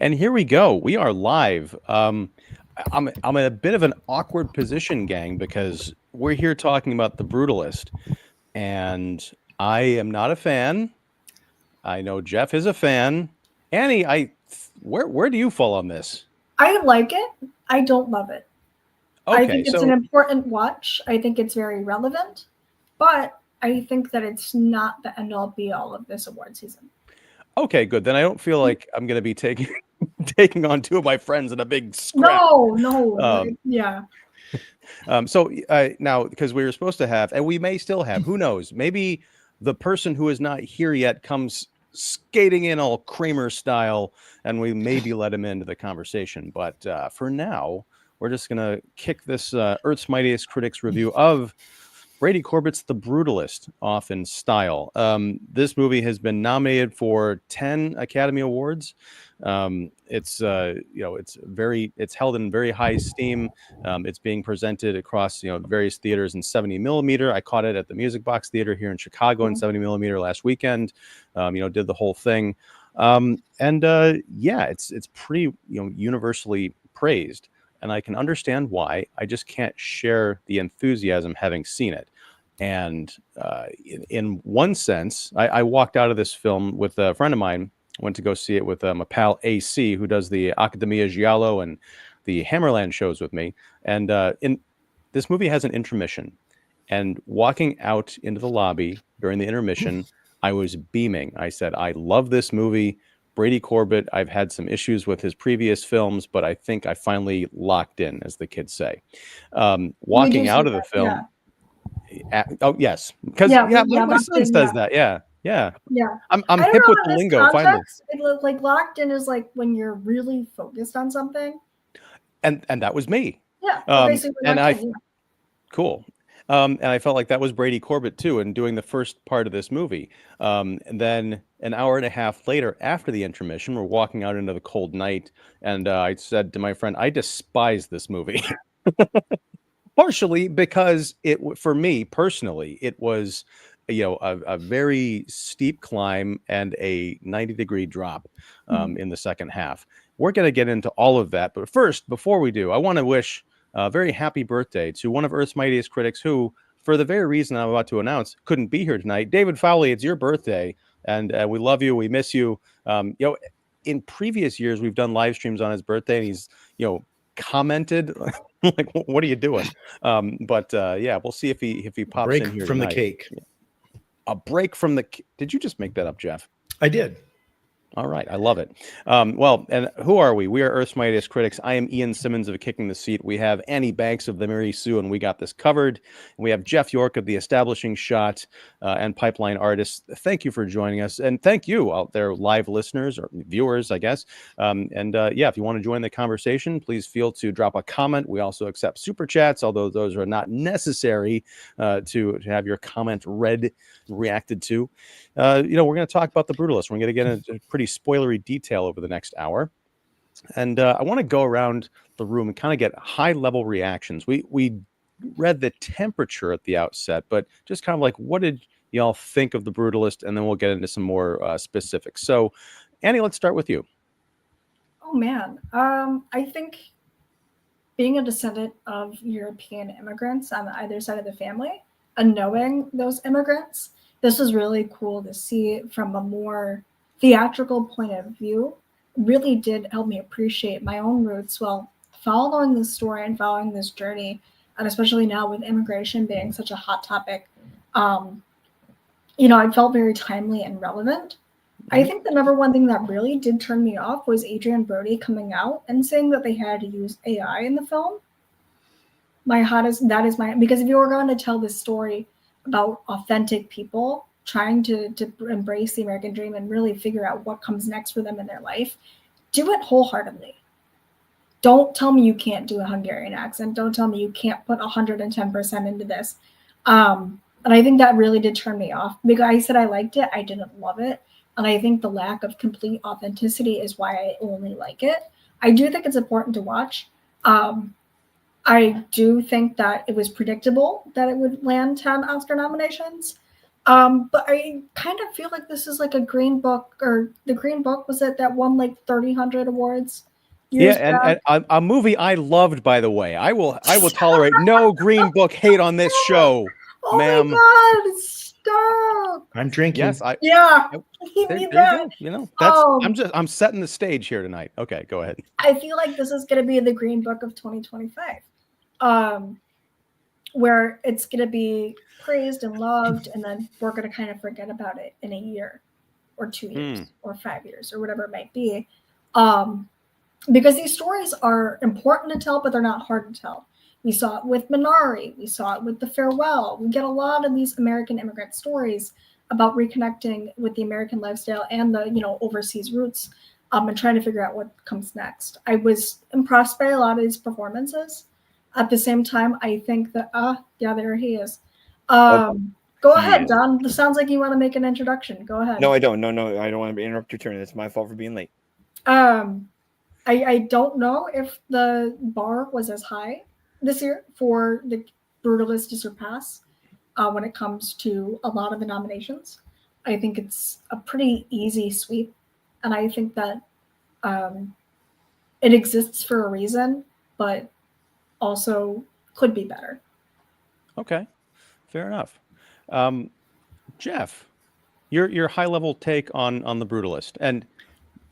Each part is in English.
And here we go. We are live. I'm in a bit of an awkward position, gang, because we're here talking about The Brutalist, and I am not a fan. I know Jeff is a fan. Annie, where do you fall on this? I like it. I don't love it. I Okay, think it's an so important watch. I think it's very relevant, but I think that it's not the end all be all of this award season. okay, good. Then I don't feel like I'm going to be taking taking on two of my friends in a big scrap. No, Um, yeah. Now, because we were supposed to have, and we may still have, who knows? Maybe the person who is not here yet comes skating in all Kramer style, and we maybe let him into the conversation. But for now, we're just gonna kick this Earth's Mightiest Critics review of Brady Corbett's The Brutalist off in style. This movie has been nominated for 10 Academy Awards. It's it's held in very high esteem. It's being presented across various theaters in 70 millimeter. I caught it at the Music Box Theater here in Chicago in 70 millimeter last weekend. Did the whole thing, it's pretty universally praised. And I can understand why. I just can't share the enthusiasm having seen it. And in one sense, I walked out of this film with a friend of mine. Went to go see it with my pal AC, who does the Academia Giallo and the Hammerland shows with me. And in this movie has an intermission. And walking out into the lobby during the intermission, I was beaming. I said, I love this movie. Brady Corbet, I've had some issues with his previous films, but I think I finally locked in, as the kids say. Walking out of the film. Oh, yes. Because, my son says that. Yeah. Yeah. I'm I don't hip know, with in the this lingo, finally. context, it looked like locked in is like when you're really focused on something. And that was me. Yeah. Okay, so cool. And I felt like that was Brady Corbet too, and doing the first part of this movie. And then an hour and a half later, after the intermission, we're walking out into the cold night, and I said to my friend, "I despise this movie." Partially because for me personally, it was a very steep climb and a 90-degree drop in the second half. We're going to get into all of that, but first, before we do, I want to wish a very happy birthday to one of Earth's Mightiest Critics who, for the very reason I'm about to announce, couldn't be here tonight. David Fowley, it's your birthday, and we love you. We miss you. In previous years, we've done live streams on his birthday, and he's commented like, "What are you doing?" We'll see if he pops break in here from tonight. The cake. A break from the. Did you just make that up, Jeff? I did. All right. I love it. And who are we? We are Earth's Mightiest Critics. I am Ian Simmons of Kicking the Seat. We have Annie Banks of the Mary Sue, and we got this covered. And we have Jeff York of the Establishing Shot and Pipeline Artists. Thank you for joining us. And thank you out there, live listeners or viewers, I guess. If you want to join the conversation, please feel to drop a comment. We also accept super chats, although those are not necessary to have your comment reacted to. We're going to talk about The Brutalist. We're going to get into pretty spoilery detail over the next hour. And I want to go around the room and kind of get high-level reactions. We read the temperature at the outset, but just kind of like, what did y'all think of The Brutalist? And then we'll get into some more specifics. So, Annie, let's start with you. Oh, man. I think being a descendant of European immigrants on either side of the family and knowing those immigrants, this was really cool to see from a more theatrical point of view. Really did help me appreciate my own roots while following this story and following this journey, and especially now with immigration being such a hot topic. I felt very timely and relevant. I think the number one thing that really did turn me off was Adrian Brody coming out and saying that they had to use AI in the film. Because if you were going to tell this story about authentic people trying to embrace the American dream and really figure out what comes next for them in their life, do it wholeheartedly. Don't tell me you can't do a Hungarian accent. Don't tell me you can't put 110% into this. And I think that really did turn me off. Because I said I liked it, I didn't love it. And I think the lack of complete authenticity is why I only like it. I do think it's important to watch. I do think that it was predictable that it would land 10 Oscar nominations. But I kind of feel like this is like a Green Book, or the Green Book, was it that won like 300 awards Yeah, years and back? a movie I loved, by the way. I will tolerate no Green Book hate on this show, Oh ma'am. my God! Stop. I'm drinking. Yes, I Yeah, I- we there, need there you that. go. You know, Um, I'm setting the stage here tonight. Okay, go ahead. I feel like this is going to be the Green Book of 2025, where it's going to be praised and loved, and then we're going to kind of forget about it in a year or 2 years or 5 years or whatever it might be. Because these stories are important to tell, but they're not hard to tell. We saw it with Minari. We saw it with The Farewell. We get a lot of these American immigrant stories about reconnecting with the American lifestyle and the overseas roots, and trying to figure out what comes next. I was impressed by a lot of these performances. At the same time, I think that yeah, there he is. Go ahead, is. Don. This sounds like you want to make an introduction. Go ahead. No, I don't. No, I don't want to interrupt your turn. It's my fault for being late. I don't know if the bar was as high this year for the Brutalist to surpass when it comes to a lot of the nominations. I think it's a pretty easy sweep, and I think that it exists for a reason, but also could be better. Okay, fair enough. Jeff, your high level take on the Brutalist, and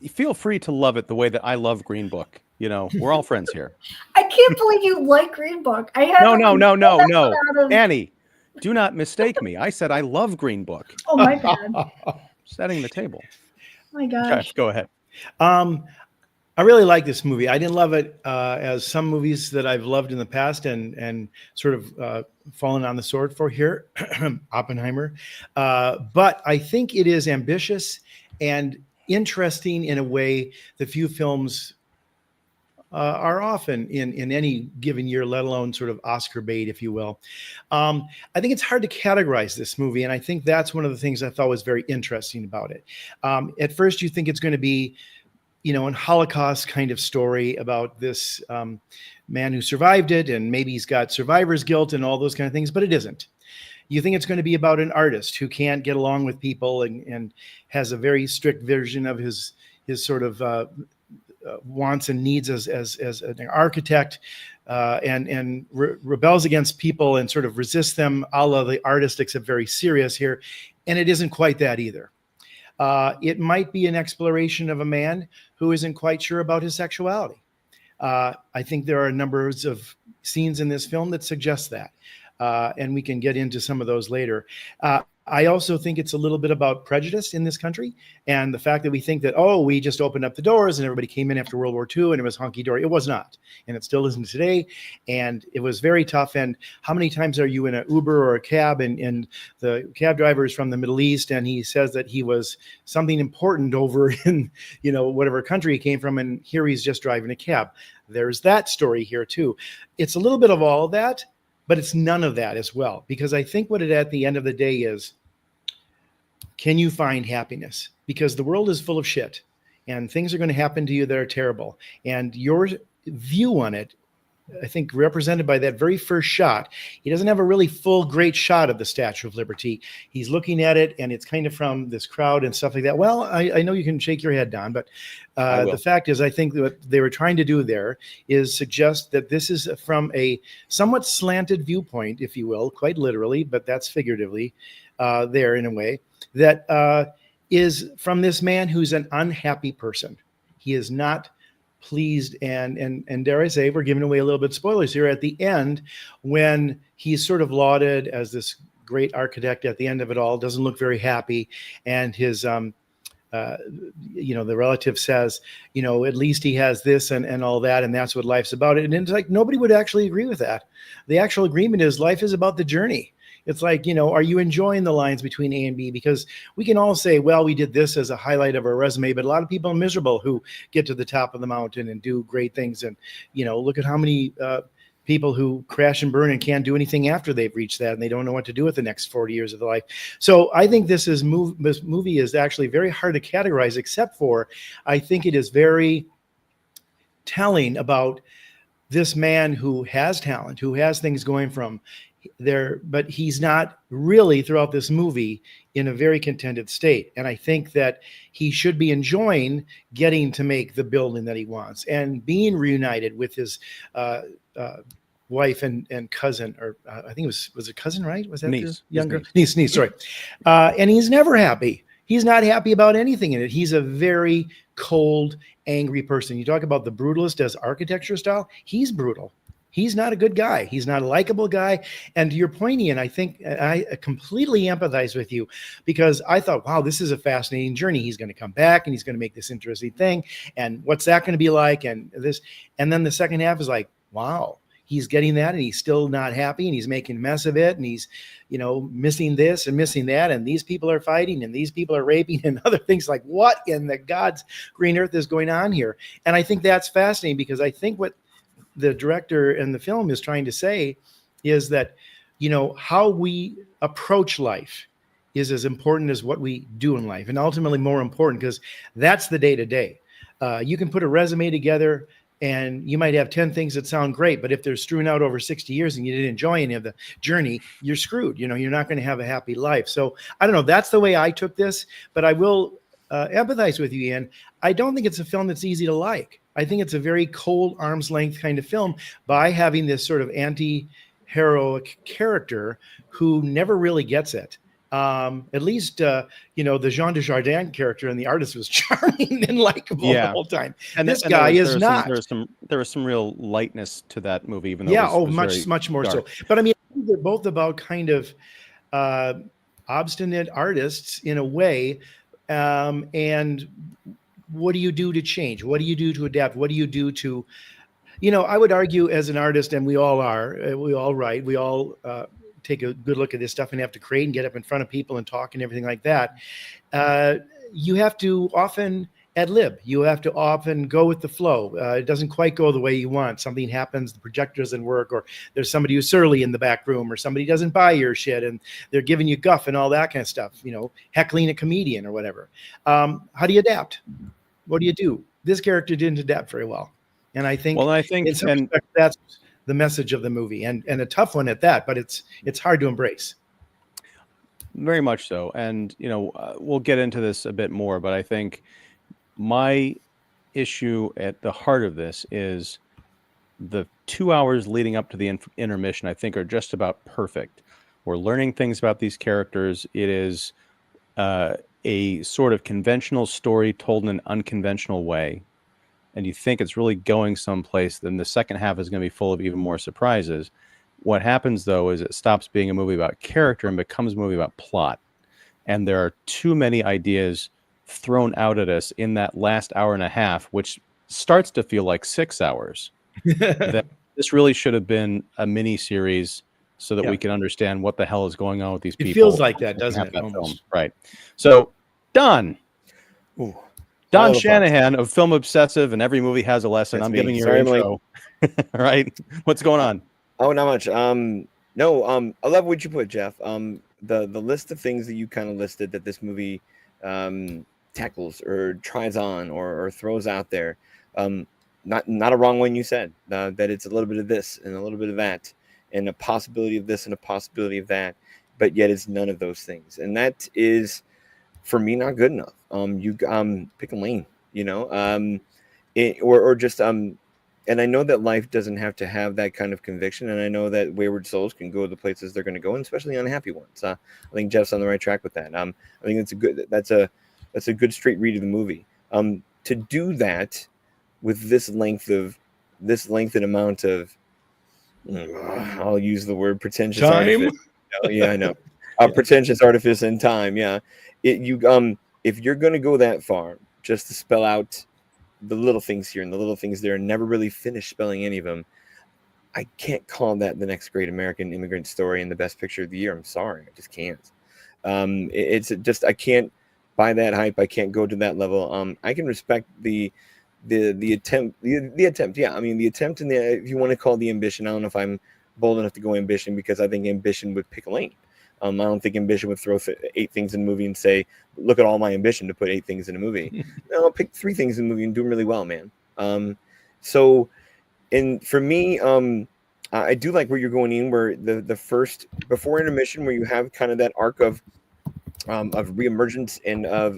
feel free to love it the way that I love Green Book. You know, we're all friends here. I can't believe you like Green Book. I had No. Annie, do not mistake me. I said I love Green Book. Oh my bad. Setting the table. Oh my gosh. Jeff, go ahead. I really like this movie. I didn't love it as some movies that I've loved in the past and sort of fallen on the sword for here, Oppenheimer. But I think it is ambitious and interesting in a way that few films are often in any given year, let alone sort of Oscar bait, if you will. I think it's hard to categorize this movie, and I think that's one of the things I thought was very interesting about it. At first, you think it's going to be, an Holocaust kind of story about this man who survived it, and maybe he's got survivor's guilt and all those kind of things, but it isn't. You think it's going to be about an artist who can't get along with people and has a very strict version of his sort of wants and needs as an architect, and rebels against people and sort of resists them, a la the artist, except very serious here. And it isn't quite that either. It might be an exploration of a man who isn't quite sure about his sexuality. I think there are numbers of scenes in this film that suggest that. And we can get into some of those later. I also think it's a little bit about prejudice in this country and the fact that we think that, we just opened up the doors and everybody came in after World War II and it was hunky-dory. It was not. And it still isn't today. And it was very tough. And how many times are you in an Uber or a cab and the cab driver is from the Middle East and he says that he was something important over in, whatever country he came from, and here he's just driving a cab. There's that story here too. It's a little bit of all of that, but it's none of that as well, because I think what it at the end of the day is, can you find happiness? Because the world is full of shit and things are going to happen to you that are terrible. And your view on it, I think represented by that very first shot, he doesn't have a really full, great shot of the Statue of Liberty. He's looking at it and it's kind of from this crowd and stuff like that. Well, I know you can shake your head, Don, but the fact is, I think what they were trying to do there is suggest that this is from a somewhat slanted viewpoint, if you will, quite literally, but that's figuratively there in a way, that is from this man who's an unhappy person. He is not pleased, and dare I say, we're giving away a little bit of spoilers here at the end, when he's sort of lauded as this great architect at the end of it all, doesn't look very happy, and his the relative says, at least he has this and all that, and that's what life's about. And it's like nobody would actually agree with that. The actual agreement is life is about the journey. It's like, are you enjoying the lines between A and B? Because we can all say, well, we did this as a highlight of our resume, but a lot of people are miserable who get to the top of the mountain and do great things. And, look at how many people who crash and burn and can't do anything after they've reached that, and they don't know what to do with the next 40 years of their life. So I think this movie is actually very hard to categorize, except for I think it is very telling about this man who has talent, who has things going from but he's not really throughout this movie in a very contented state. And I think that he should be enjoying getting to make the building that he wants and being reunited with his wife and cousin, or I think it was a cousin, right? Was that Niece. the younger niece? Sorry. And he's never happy. He's not happy about anything in it. He's a very cold, angry person. You talk about the Brutalist as architecture style. He's brutal. He's not a good guy. He's not a likable guy. And to your point, Ian, I think I completely empathize with you, because I thought, wow, this is a fascinating journey. He's going to come back and he's going to make this interesting thing. And what's that going to be like? And then the second half is like, wow, he's getting that and he's still not happy and he's making a mess of it. And he's, missing this and missing that. And these people are fighting and these people are raping and other things. Like, what in the God's green earth is going on here? And I think that's fascinating, because I think what the director and the film is trying to say is that, how we approach life is as important as what we do in life, and ultimately more important, because that's the day to day. You can put a resume together and you might have 10 things that sound great, but if they're strewn out over 60 years and you didn't enjoy any of the journey, you're screwed. You're not going to have a happy life. So I don't know. That's the way I took this, but I will empathize with you, Ian. I don't think it's a film that's easy to like. I think it's a very cold, arm's length kind of film by having this sort of anti-heroic character who never really gets it. At least, the Jean Dujardin character and the artist was charming and likable the whole time. And this guy is not. There was some real lightness to that movie, even though it was much more dark. so. But I mean, they're both about kind of obstinate artists in a way. And what do you do to change? What do you do to adapt? What do you do to, I would argue as an artist, and we all are, we all write, we all take a good look at this stuff and have to create and get up in front of people and talk and everything like that. You have to often ad lib. You have to often go with the flow. It doesn't quite go the way you want. Something happens, the projector doesn't work, or there's somebody who's surly in the back room, or somebody doesn't buy your shit and they're giving you guff and all that kind of stuff, heckling a comedian or whatever. How do you adapt? What do you do? This character didn't adapt very well. And I think, in some respect, that's the message of the movie, and a tough one at that, but it's hard to embrace. Very much so. And, we'll get into this a bit more, but I think my issue at the heart of this is the 2 hours leading up to the intermission, I think, are just about perfect. We're learning things about these characters. It is a sort of conventional story told in an unconventional way. And you think it's really going someplace, then the second half is going to be full of even more surprises. What happens, though, is it stops being a movie about character and becomes a movie about plot. And there are too many ideas thrown out at us in that last hour and a half, which starts to feel like 6 hours. That this really should have been a mini series so that we can understand what the hell is going on with these people. It feels like that, doesn't it? Film. Right. So, Don. Ooh. Don Shanahan of Film Obsessive, and every movie has a lesson. I'm giving you your intro. All right. What's going on? Oh, not much. I love what you put, Jeff. The list of things that you kind of listed that this movie tackles or tries on or throws out there. Not a wrong one you said. That it's a little bit of this and a little bit of that, and a possibility of this and a possibility of that, but yet it's none of those things. And that is, for me, not good enough. You pick a lane, or just and I know that life doesn't have to have that kind of conviction, and I know that wayward souls can go the places they're going to go, and especially unhappy ones. I think Jeff's on the right track with that. I think that's a good straight read of the movie. To do that with this length and amount of, I'll use the word pretentious time. Yeah, I know. Pretentious artifice and time. Yeah, if you're going to go that far, just to spell out the little things here and the little things there, and never really finish spelling any of them, I can't call that the next great American immigrant story and the best picture of the year. I'm sorry, I just can't. It's just, I can't buy that hype. I can't go to that level. I can respect the attempt. Yeah, I mean the attempt and if you want to call the ambition. I don't know if I'm bold enough to go ambition, because I think ambition would pick a lane. I don't think ambition would throw 8 things in a movie and say, look at all my ambition to put 8 things in a movie. No, I'll pick 3 things in a movie and do them really well, man. So, and for me, I do like where you're going in, where the first before intermission, where you have kind of that arc of reemergence and of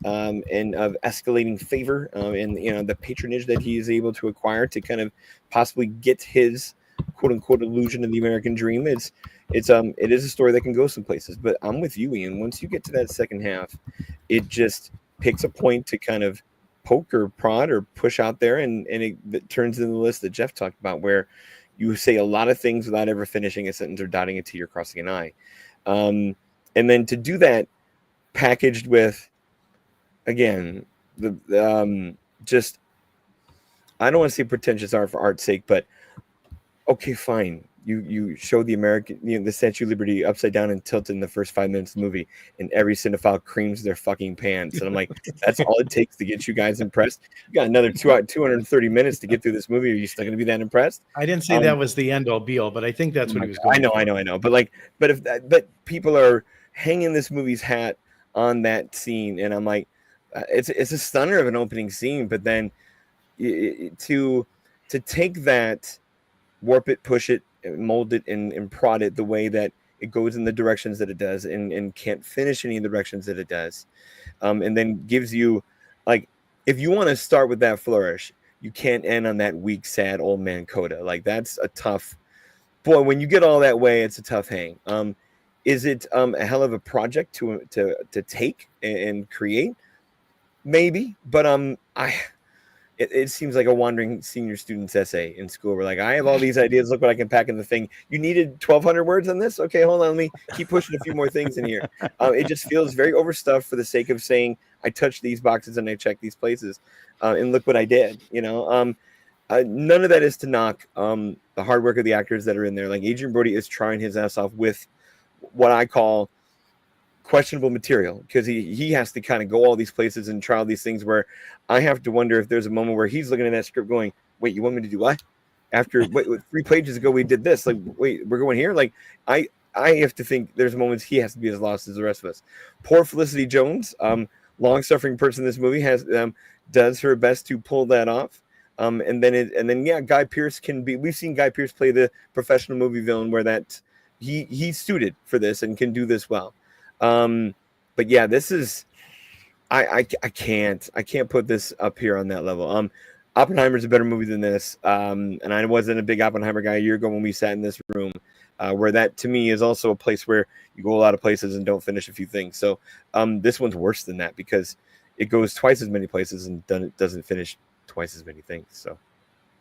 escalating favor, and the patronage that he is able to acquire to kind of possibly get his quote unquote illusion of the American dream. It is a story that can go some places. But I'm with you, Ian. Once you get to that second half, it just picks a point to kind of poke or prod or push out there, and it turns into the list that Jeff talked about, where you say a lot of things without ever finishing a sentence or dotting a T or crossing an I. And then to do that packaged with, again, just, I don't want to say pretentious art for art's sake, but okay, fine. You show the American, the Statue of Liberty upside down and tilted in the first 5 minutes of the movie, and every cinephile creams their fucking pants. And I'm like, that's all it takes to get you guys impressed. You got another 230 minutes to get through this movie. Are you still going to be that impressed? I didn't say that was the end all be all, but I think that's what he was going for. I know. But people are hanging this movie's hat on that scene, and I'm like, it's a stunner of an opening scene. But then to take that, warp it, push it, mold it, and prod it the way that it goes in the directions that it does, and can't finish any of the directions that it does, and then gives you, like, if you want to start with that flourish, you can't end on that weak, sad old man coda. Like, that's a tough, boy, when you get all that way, it's a tough hang. Is it a hell of a project to take and create? Maybe, but it seems like a wandering senior student's essay in school. We're like, I have all these ideas. Look what I can pack in the thing. You needed 1,200 words on this? Okay, hold on. Let me keep pushing a few more things in here. It just feels very overstuffed for the sake of saying, I touched these boxes and I checked these places. And look what I did. None of that is to knock the hard work of the actors that are in there. Like, Adrian Brody is trying his ass off with what I call questionable material, because he has to kind of go all these places and try all these things, where I have to wonder if there's a moment where he's looking at that script going, wait, you want me to do what? After 3 pages ago we did this, like, wait, we're going here? Like, I have to think there's moments he has to be as lost as the rest of us. Poor Felicity Jones, long-suffering person in this movie, does her best to pull that off. And then Guy Pearce we've seen Guy Pearce play the professional movie villain, where that he's suited for this and can do this well. But yeah, this is, I can't put this up here on that level. Oppenheimer's a better movie than this. And I wasn't a big Oppenheimer guy a year ago when we sat in this room, where that to me is also a place where you go a lot of places and don't finish a few things. So this one's worse than that, because it goes twice as many places and doesn't finish twice as many things. So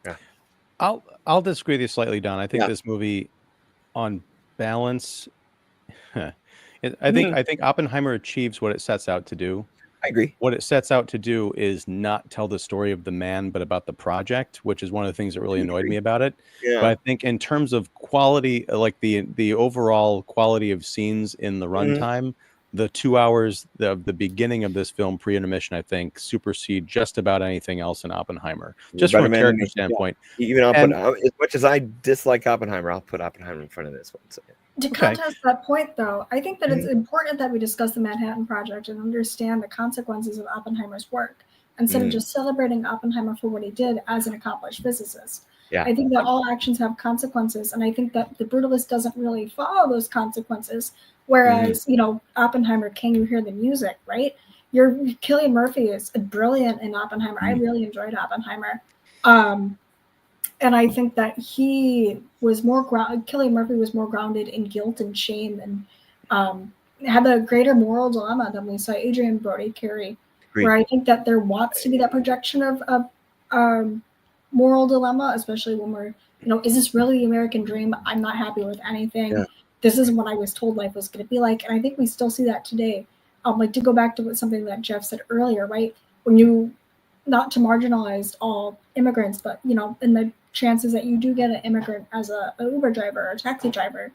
yeah, I'll disagree with you slightly, Don. I think this movie, on balance, I think Oppenheimer achieves what it sets out to do. I agree. What it sets out to do is not tell the story of the man, but about the project, which is one of the things that really annoyed me about it. Yeah. But I think in terms of quality, like the overall quality of scenes in the runtime, the 2 hours of the beginning of this film, pre-intermission, I think supersede just about anything else in Oppenheimer, just from a character standpoint. Yeah. Even as much as I dislike Oppenheimer, I'll put Oppenheimer in front of this one. So. To contest that point, though, I think that it's important that we discuss the Manhattan Project and understand the consequences of Oppenheimer's work, instead of just celebrating Oppenheimer for what he did as an accomplished physicist. Yeah. I think that all actions have consequences, and I think that the Brutalist doesn't really follow those consequences, whereas, Oppenheimer, Can You Hear the Music, right? Cillian Murphy is brilliant in Oppenheimer. I really enjoyed Oppenheimer. And I think that Cillian Murphy was more grounded in guilt and shame, and had a greater moral dilemma than we saw Adrian Brody carry. Where I think that there wants to be that projection of moral dilemma, especially when we're, is this really the American dream? I'm not happy with anything. Yeah. This isn't what I was told life was going to be like. And I think we still see that today. Like, to go back to something that Jeff said earlier, right? Not to marginalize all immigrants, but, in the chances that you do get an immigrant as a Uber driver or a taxi driver,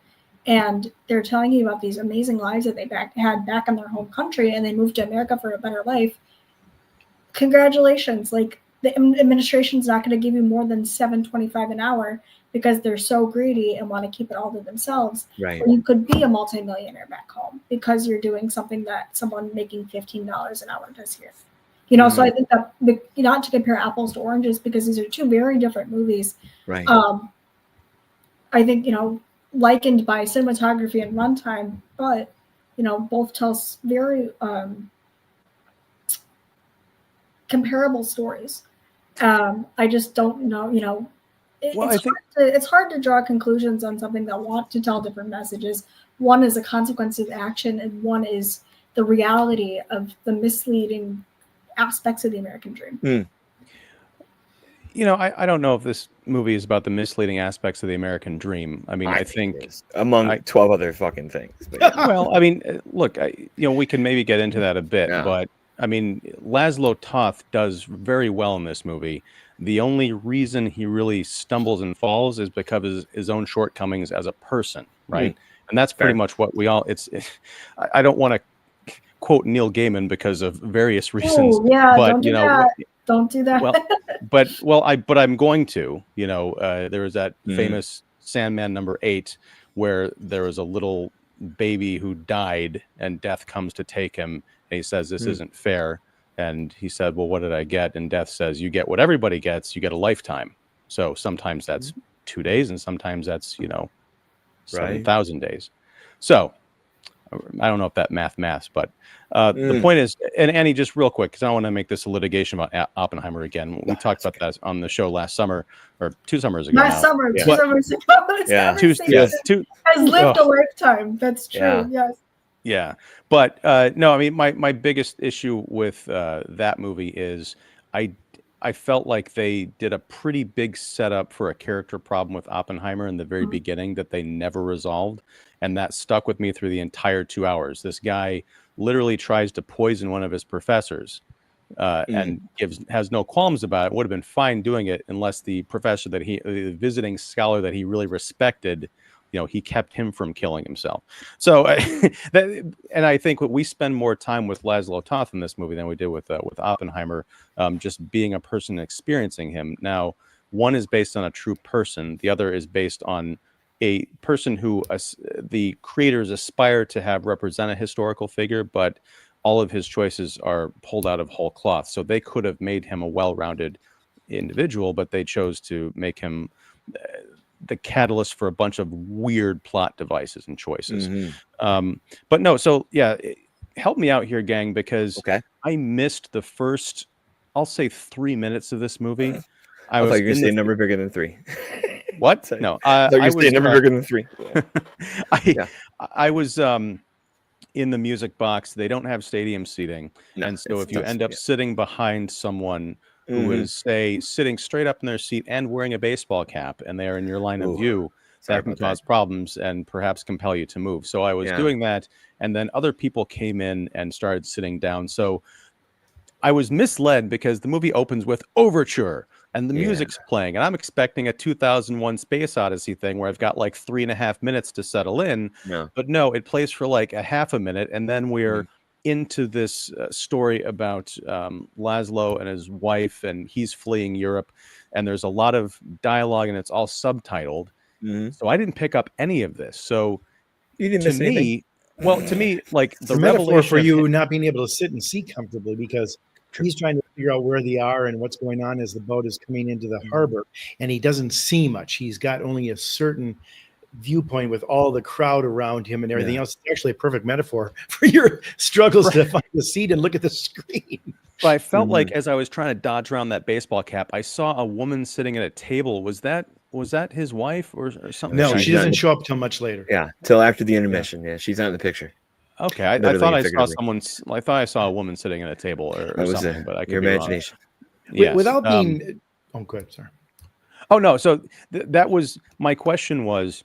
and they're telling you about these amazing lives that they had back in their home country, and they moved to America for a better life. Congratulations. Like, the administration's not going to give you more than $7.25 an hour because they're so greedy and want to keep it all to themselves. Right. Or you could be a multi-millionaire back home because you're doing something that someone making $15 an hour does here. So I think that, not to compare apples to oranges, because these are two very different movies. Right. I think, likened by cinematography and runtime, but, both tell very comparable stories. I just don't know, it's hard to draw conclusions on something that want to tell different messages. One is a consequence of action, and one is the reality of the misleading aspects of the American dream. I don't know if this movie is about the misleading aspects of the American dream. I mean, I think it is, among 12 other fucking things. But well, I mean, look, we can maybe get into that a bit, but I mean, László Tóth does very well in this movie. The only reason he really stumbles and falls is because of his own shortcomings as a person, right? And that's pretty much what we all. I don't want to quote Neil Gaiman because of various reasons. Oh, yeah, but don't do that. But I'm going to. There was that famous Sandman #8 where there was a little baby who died, and Death comes to take him, and he says, "This isn't fair." And he said, "Well, what did I get?" And Death says, "You get what everybody gets. You get a lifetime." So sometimes that's 2 days, and sometimes that's 7,000 days. So I don't know if that maths, but the point is, and Annie, just real quick, because I don't want to make this a litigation about Oppenheimer again. We talked about that on the show last summer, or 2 summers ago. Last summer, 2 summers ago. Two has lived a lifetime. That's true. Yes. Yeah, but no, I mean, my biggest issue with that movie is I felt like they did a pretty big setup for a character problem with Oppenheimer in the very beginning that they never resolved. And that stuck with me through the entire 2 hours. This guy literally tries to poison one of his professors and has no qualms about it. Would have been fine doing it unless the professor the visiting scholar that he really respected, he kept him from killing himself. So, and I think we spend more time with László Tóth in this movie than we did with Oppenheimer, just being a person experiencing him. Now, one is based on a true person. The other is based on a person who the creators aspire to have represent a historical figure, but all of his choices are pulled out of whole cloth. So they could have made him a well-rounded individual, but they chose to make him the catalyst for a bunch of weird plot devices and choices. But no, so yeah, help me out here, gang, because I missed the first, I'll say 3 minutes of this movie. I thought you were going to say a number bigger than 3. What? No, I thought you were saying a number bigger than 3. I was in the music box. They don't have stadium seating, and so if you end up sitting behind someone who is, say, sitting straight up in their seat and wearing a baseball cap, and they are in your line of view, that can cause problems and perhaps compel you to move. So I was doing that, and then other people came in and started sitting down. So I was misled because the movie opens with Overture, and the music's playing, and I'm expecting a 2001 Space Odyssey thing where I've got like 3.5 minutes to settle in. But no, it plays for like a half a minute, and then we're into this story about László and his wife, and he's fleeing Europe, and there's a lot of dialogue, and it's all subtitled. So I didn't pick up any of this. So you didn't miss anything. Well, to me, like the metaphor for you not being able to sit and see comfortably because he's trying to figure out where they are and what's going on as the boat is coming into the harbor, and he doesn't see much. He's got only a certain viewpoint with all the crowd around him and everything else. It's actually a perfect metaphor for your struggles to find the seat and look at the screen. But I felt like as I was trying to dodge around that baseball cap, I saw a woman sitting at a table. Was that his wife or something? No, she doesn't show up till much later. Yeah, till after the intermission. Yeah, she's not in the picture. Okay, I thought I saw someone. I thought I saw a woman sitting at a table or something, but I could your be imagination. Yes. Without being, good. Sorry. Oh no. So that was my question. Was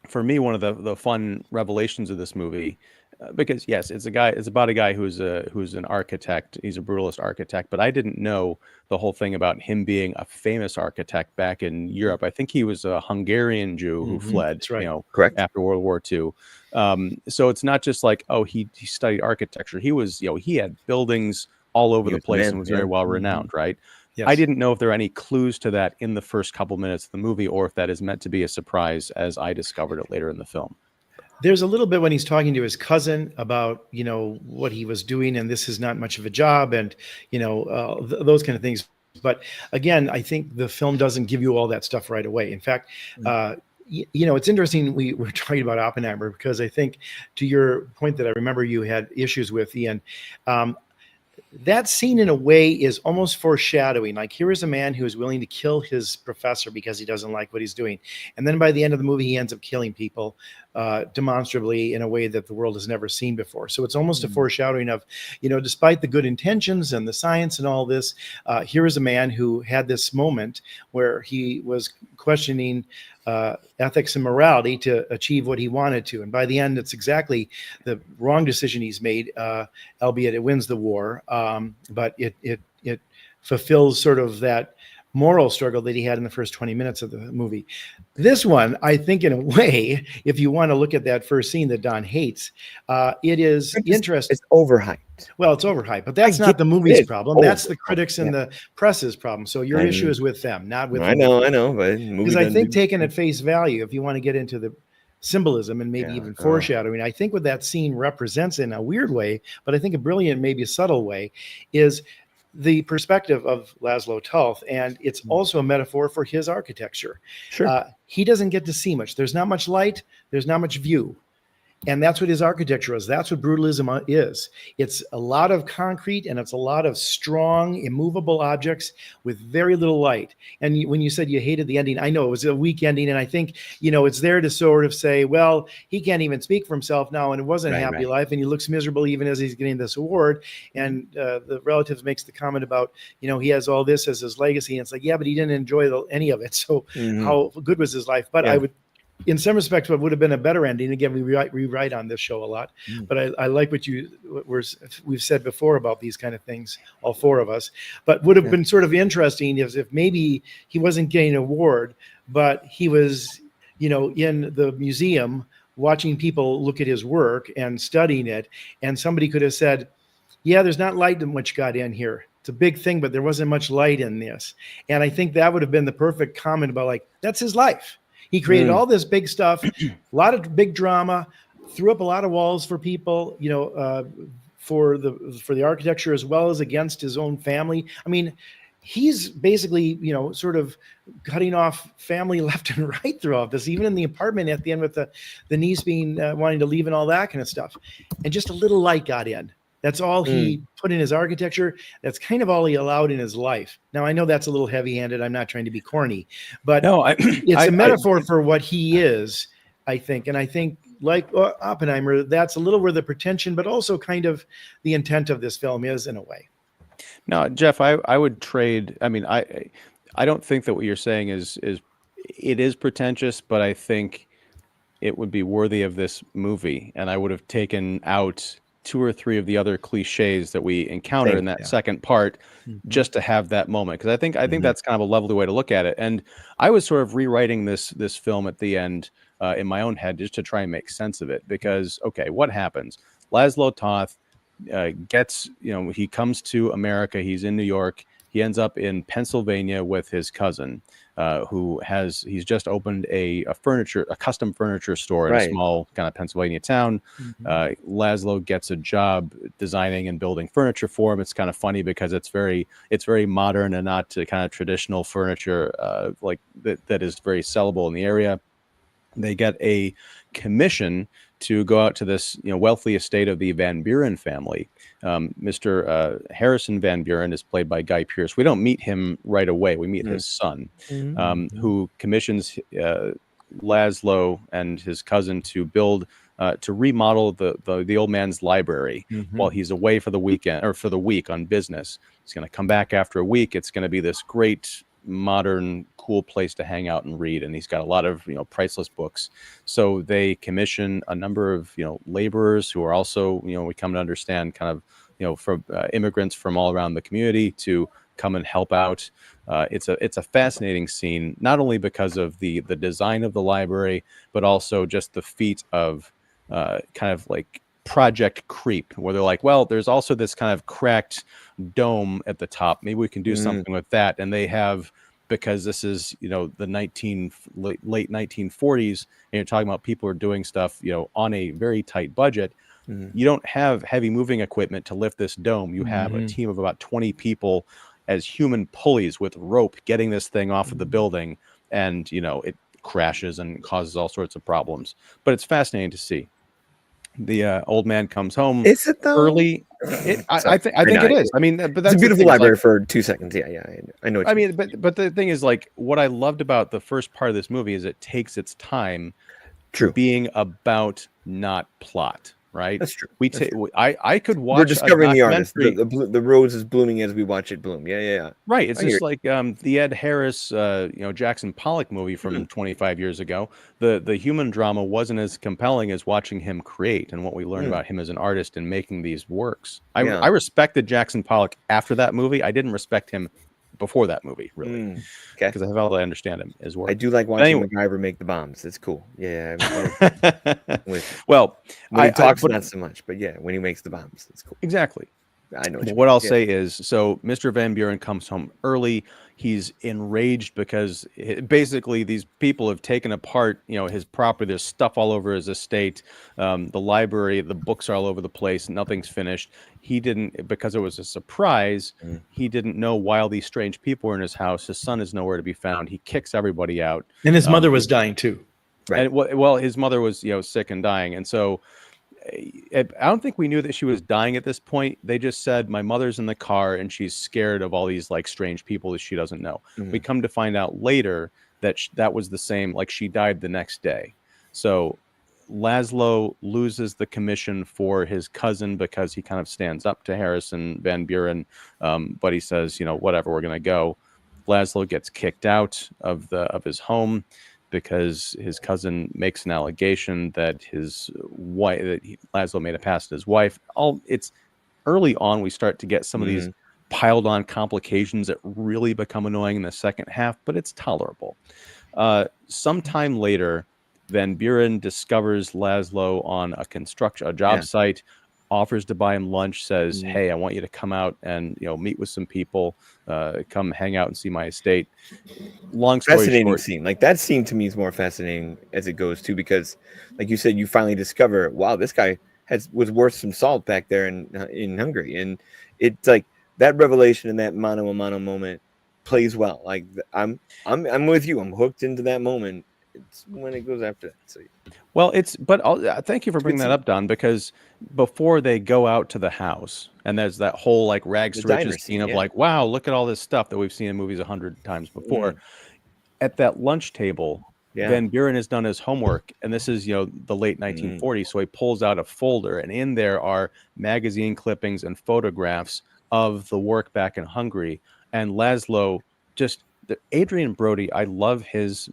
for me one of the fun revelations of this movie, because yes, it's about a guy who's an architect. He's a brutalist architect, but I didn't know the whole thing about him being a famous architect back in Europe. I think he was a Hungarian Jew who fled, correct, after World War II. So it's not just like, he studied architecture. He was, he had buildings all over the place and was very well renowned, right? Yes. I didn't know if there are any clues to that in the first couple minutes of the movie, or if that is meant to be a surprise as I discovered it later in the film. There's a little bit when he's talking to his cousin about, what he was doing, and this is not much of a job, and, those kind of things. But again, I think the film doesn't give you all that stuff right away. In fact, it's interesting we were talking about Oppenheimer, because I think, to your point that I remember you had issues with, Ian, that scene in a way is almost foreshadowing. Like, here is a man who is willing to kill his professor because he doesn't like what he's doing. And then by the end of the movie, he ends up killing people demonstrably in a way that the world has never seen before. So it's almost a foreshadowing of, despite the good intentions and the science and all this, here is a man who had this moment where he was questioning ethics and morality to achieve what he wanted to. And by the end, it's exactly the wrong decision he's made, albeit it wins the war. But it fulfills sort of that moral struggle that he had in the first 20 minutes of the movie. This one, I think, in a way, if you want to look at that first scene that Don hates, it is interesting. It's overhyped. Well, it's overhyped, but that's not the movie's problem. That's the critics and the press's problem. So your issue is with them, not with I know, but because I think, taken at face value, if you want to get into the symbolism and maybe even foreshadowing, I think what that scene represents in a weird way, but I think a brilliant, maybe a subtle way, is the perspective of László Tóth, and it's also a metaphor for his architecture. Sure. He doesn't get to see much. There's not much light. There's not much view. And that's what his architecture is. That's what brutalism is. It's a lot of concrete, and it's a lot of strong, immovable objects with very little light. And when you said you hated the ending, I know it was a weak ending. And I think, it's there to sort of say, well, he can't even speak for himself now, and it wasn't a happy life. And he looks miserable even as he's getting this award. And the relatives makes the comment about, he has all this as his legacy. And it's like, yeah, but he didn't enjoy any of it. So how good was his life? But I would, in some respects, what would have been a better ending. Again, we write on this show a lot, but I like what we've said before about these kind of things, all four of us. But would have been sort of interesting if maybe he wasn't getting an award, but he was, in the museum watching people look at his work and studying it, and somebody could have said, "Yeah, there's not light that much got in here. It's a big thing, but there wasn't much light in this." And I think that would have been the perfect comment about, like, that's his life. He created all this big stuff, a lot of big drama, threw up a lot of walls for people, for the architecture as well as against his own family. I mean, he's basically, sort of cutting off family left and right throughout this, even in the apartment at the end with the niece being wanting to leave and all that kind of stuff. And just a little light got in. That's all he put in his architecture. That's kind of all he allowed in his life. Now, I know that's a little heavy-handed. I'm not trying to be corny, but it's a metaphor for what he is, I think. And I think, like Oppenheimer, that's a little where the pretension, but also kind of the intent of this film is, in a way. No, Jeff, I would trade. I mean, I don't think that what you're saying is pretentious, but I think it would be worthy of this movie, and I would have taken out 2 or 3 of the other cliches that we encounter in that second part, just to have that moment. Because I think that's kind of a lovely way to look at it. And I was sort of rewriting this film at the end in my own head just to try and make sense of it. Because, okay, what happens? László Tóth gets, he comes to America. He's in New York. He ends up in Pennsylvania with his cousin, he's just opened a custom furniture store in a small kind of Pennsylvania town. László gets a job designing and building furniture for him. It's kind of funny because it's very modern and not kind of traditional furniture like that is very sellable in the area. They get a commission to go out to this wealthy estate of the Van Buren family. Mr. Harrison Van Buren is played by Guy Pearce. We don't meet him right away. We meet his son, who commissions László and his cousin to build, to remodel the old man's library while he's away for the weekend or for the week on business. He's going to come back after a week. It's going to be this great, modern, cool place to hang out and read, and he's got a lot of priceless books. So they commission a number of laborers who are also we come to understand kind of from immigrants from all around the community to come and help out. It's a fascinating scene, not only because of the design of the library, but also just the feat of kind of like project creep, where they're like, well, there's also this kind of cracked dome at the top. Maybe we can do something with that. And they have, because this is the late 1940s, and you're talking about people are doing stuff on a very tight budget. You don't have heavy moving equipment to lift this dome. You have a team of about 20 people as human pulleys with rope getting this thing off of the building, and crashes and causes all sorts of problems. But it's fascinating to see. The old man comes home Is it though? early. I think it is. I mean, but that's It's a beautiful the thing, library like, for 2 seconds. Yeah, I know. What I you mean, but the thing is, like, what I loved about the first part of this movie is it takes its time True. being about not plot, right? That's true. We That's take true. I could We're watch a discovering the artist. documentary. The rose is blooming as we watch it bloom. Yeah. Right. It's I hear just like the Ed Harris, Jackson Pollock movie from 25 years ago. The human drama wasn't as compelling as watching him create and what we learned about him as an artist in making these works. I Yeah. respected Jackson Pollock after that movie. I didn't respect him before that movie, really, Okay. because I felt I understand him his work. I do like But watching anyway, MacGyver make the bombs. It's cool. Yeah. well, When he talks, but not so much. But yeah, when he makes the bombs, it's cool. exactly. I know. What I'll say is, so Mr. Van Buren comes home early. He's enraged because basically these people have taken apart, his property. There's stuff all over his estate. The library, the books are all over the place. Nothing's finished. He didn't, because it was a surprise. He didn't know why all these strange people were in his house. His son is nowhere to be found. He kicks everybody out. And his mother was dying too. Right. And well, his mother was, sick and dying. And so I don't think we knew that she was dying at this point. They just said, my mother's in the car and she's scared of all these like strange people that she doesn't know. We come to find out later that that was the same, like she died the next day. So László loses the commission for his cousin because he kind of stands up to Harrison Van Buren. But he says, whatever, we're going to go. László gets kicked out of his home because his cousin makes an allegation that his wife, László made a pass to his wife. It's early on, we start to get some of these piled on complications that really become annoying in the second half, but it's tolerable. Sometime later, Van Buren discovers László on a job site, offers to buy him lunch, says, hey, I want you to come out and meet with some people, come hang out and see my estate. Long story short, scene. Like that scene to me is more fascinating as it goes too, because like you said, you finally discover, wow, this guy was worth some salt back there in Hungary. And it's like that revelation and that mano a mano moment plays well. Like I'm with you. I'm hooked into that moment. It's when it goes after that. So well, thank you for bringing that up, Don, because before they go out to the house and there's that whole like rags to riches scene of like, wow, look at all this stuff that we've seen in movies 100 times before. At that lunch table, Van Buren has done his homework, and this is the late 1940s. So he pulls out a folder, and in there are magazine clippings and photographs of the work back in Hungary. And László Adrian Brody, I love his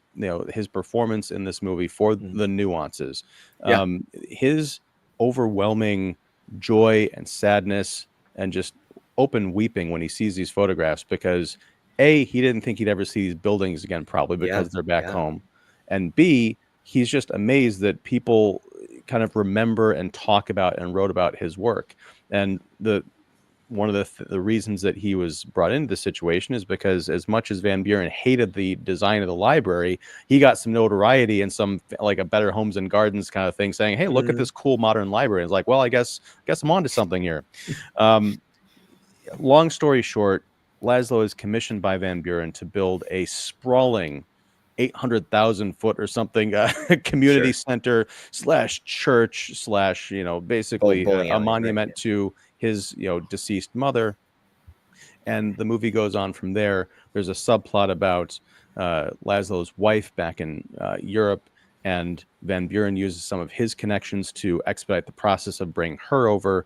performance in this movie for the nuances. His overwhelming joy and sadness and just open weeping when he sees these photographs, because A, he didn't think he'd ever see these buildings again, probably because they're back home. And B, he's just amazed that people kind of remember and talk about and wrote about his work. And one of the reasons that he was brought into the situation is because as much as Van Buren hated the design of the library, he got some notoriety and some like a Better Homes and Gardens kind of thing saying, hey, look at this cool modern library. It's like, well, I guess I'm onto something here. Long story short, László is commissioned by Van Buren to build a sprawling 800,000 foot or something community center / church / basically a monument to his deceased mother. And the movie goes on from there. There's a subplot about László's wife back in Europe, and Van Buren uses some of his connections to expedite the process of bringing her over.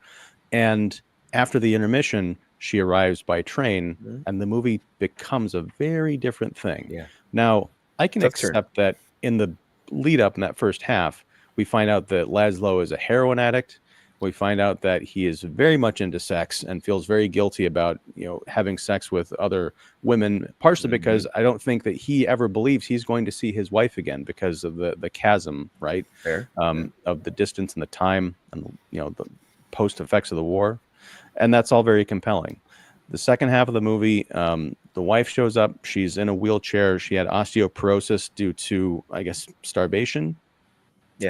And after the intermission, she arrives by train, and the movie becomes a very different thing. Now, I can accept that in the lead up in that first half, we find out that László is a heroin addict. We find out that he is very much into sex and feels very guilty about, having sex with other women, partially because I don't think that he ever believes he's going to see his wife again because of the chasm, right? Of the distance and the time and, the post effects of the war. And that's all very compelling. The second half of the movie, the wife shows up. She's in a wheelchair. She had osteoporosis due to, I guess, starvation.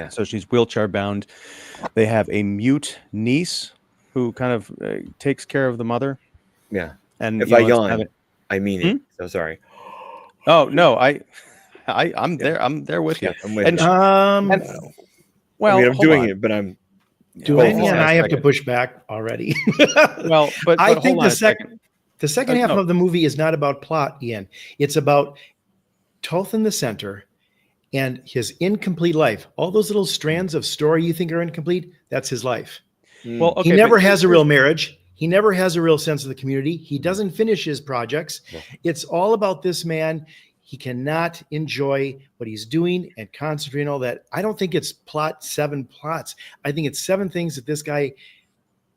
So she's wheelchair bound. They have a mute niece who kind of takes care of the mother. And if I yawn, I mean it. So sorry. Oh no, I'm there. I'm there with you. I'm with And you. well, I mean, I'm hold doing on. it, but I'm doing, hold and on a I have to second. push back already. Well, but I hold think on a second. the second half No. of the movie is not about plot, Ian. It's about Toth in the center and his incomplete life. All those little strands of story you think are incomplete, that's his life. Well, okay, He never but has a real marriage. He never has a real sense of the community. He doesn't finish his projects. It's all about this man. He cannot enjoy what he's doing and concentrate on all that. I don't think it's 7 plots. I think it's 7 things that this guy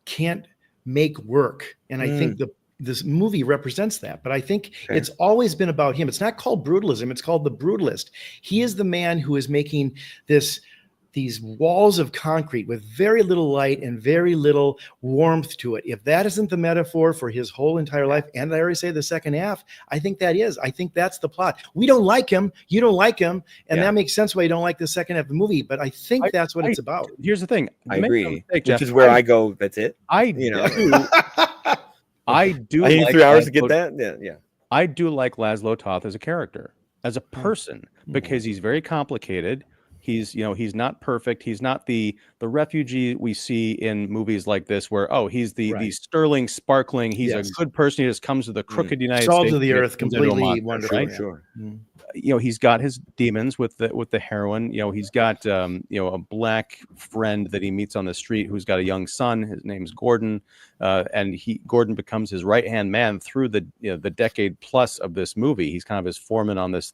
can't make work. And I think this movie represents that. But I think it's always been about him. It's not called brutalism. It's called the brutalist. He is the man who is making these walls of concrete with very little light and very little warmth to it. If that isn't the metaphor for his whole entire life, and I already say the second half, I think that is. I think that's the plot. We don't like him. You don't like him. And that makes sense why you don't like the second half of the movie. But I think that's what it's about. Here's the thing. I Make no agree. mistake, Which Jeff, is where I go, that's it. I do I need like 3 hours to László- get that. Yeah. I do like László Tóth as a character, as a person, because he's very complicated. He's not perfect. He's not the refugee we see in movies like this, where he's the sterling, sparkling. He's a good person. He just comes to the crooked United Salt States of the and earth, turns into a completely monster, wonderful. right? Sure. He's got his demons with the heroin. He's got a black friend that he meets on the street who's got a young son. His name's Gordon, and Gordon becomes his right hand man through the decade plus of this movie. He's kind of his foreman on this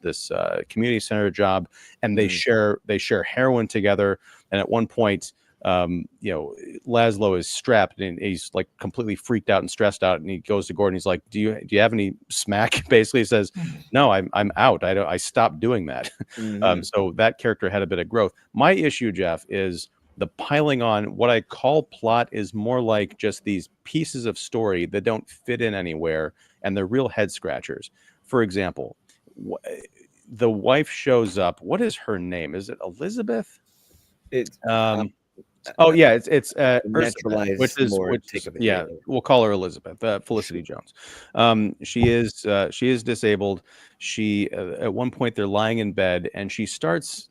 community center job, and they share heroin together. And at one point, László is strapped and he's like completely freaked out and stressed out, and he goes to Gordon. He's like, do you have any smack? Basically he says, no, I'm out. I stopped doing that. So that character had a bit of growth. My issue, Jeff, is the piling on. What I call plot is more like just these pieces of story that don't fit in anywhere, and they're real head scratchers. For example, the wife shows up. What is her name? Is it Elizabeth? It's it's naturalized, which is we'll call her Elizabeth. Felicity Jones. She is disabled. She at one point they're lying in bed, and she starts.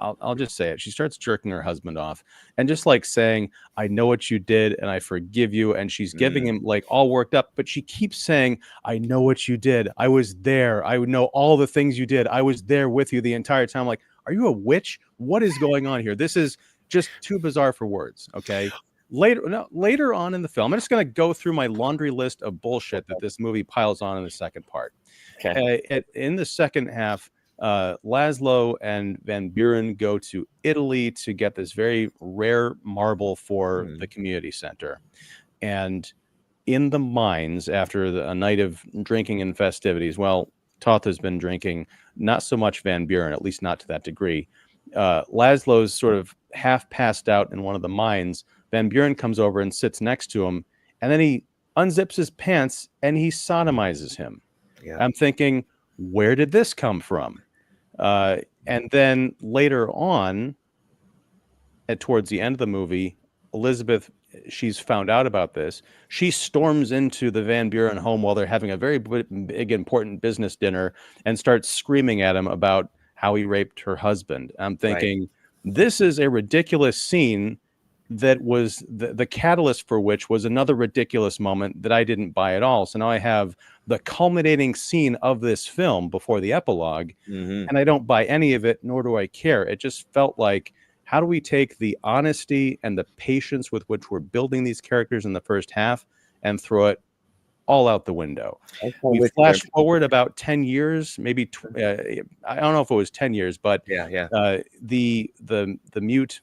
I'll just say it. She starts jerking her husband off, and just like saying, "I know what you did, and I forgive you." And she's giving him like all worked up, but she keeps saying, "I know what you did. I was there. I would know all the things you did. I was there with you the entire time." Like, are you a witch? What is going on here? This is just too bizarre for words. Okay. Later on in the film, I'm just going to go through my laundry list of bullshit that this movie piles on in the second part. Okay. In the second half, László and Van Buren go to Italy to get this very rare marble for the community center. And in the mines, after a night of drinking and festivities, well, Tóth has been drinking, not so much Van Buren, at least not to that degree. László's sort of half passed out in one of the mines. Van Buren comes over and sits next to him, and then he unzips his pants and he sodomizes him. I'm thinking, where did this come from? And then later on, towards the end of the movie, Elizabeth, she's found out about this. She storms into the Van Buren home while they're having a very big, important business dinner and starts screaming at him about how he raped her husband. I'm thinking, this is a ridiculous scene that was the catalyst for which was another ridiculous moment that I didn't buy at all. So now I have the culminating scene of this film before the epilogue, and I don't buy any of it, nor do I care. It just felt like, how do we take the honesty and the patience with which we're building these characters in the first half and throw it all out the window? We flash forward about 10 years, maybe I don't know if it was 10 years, but the mute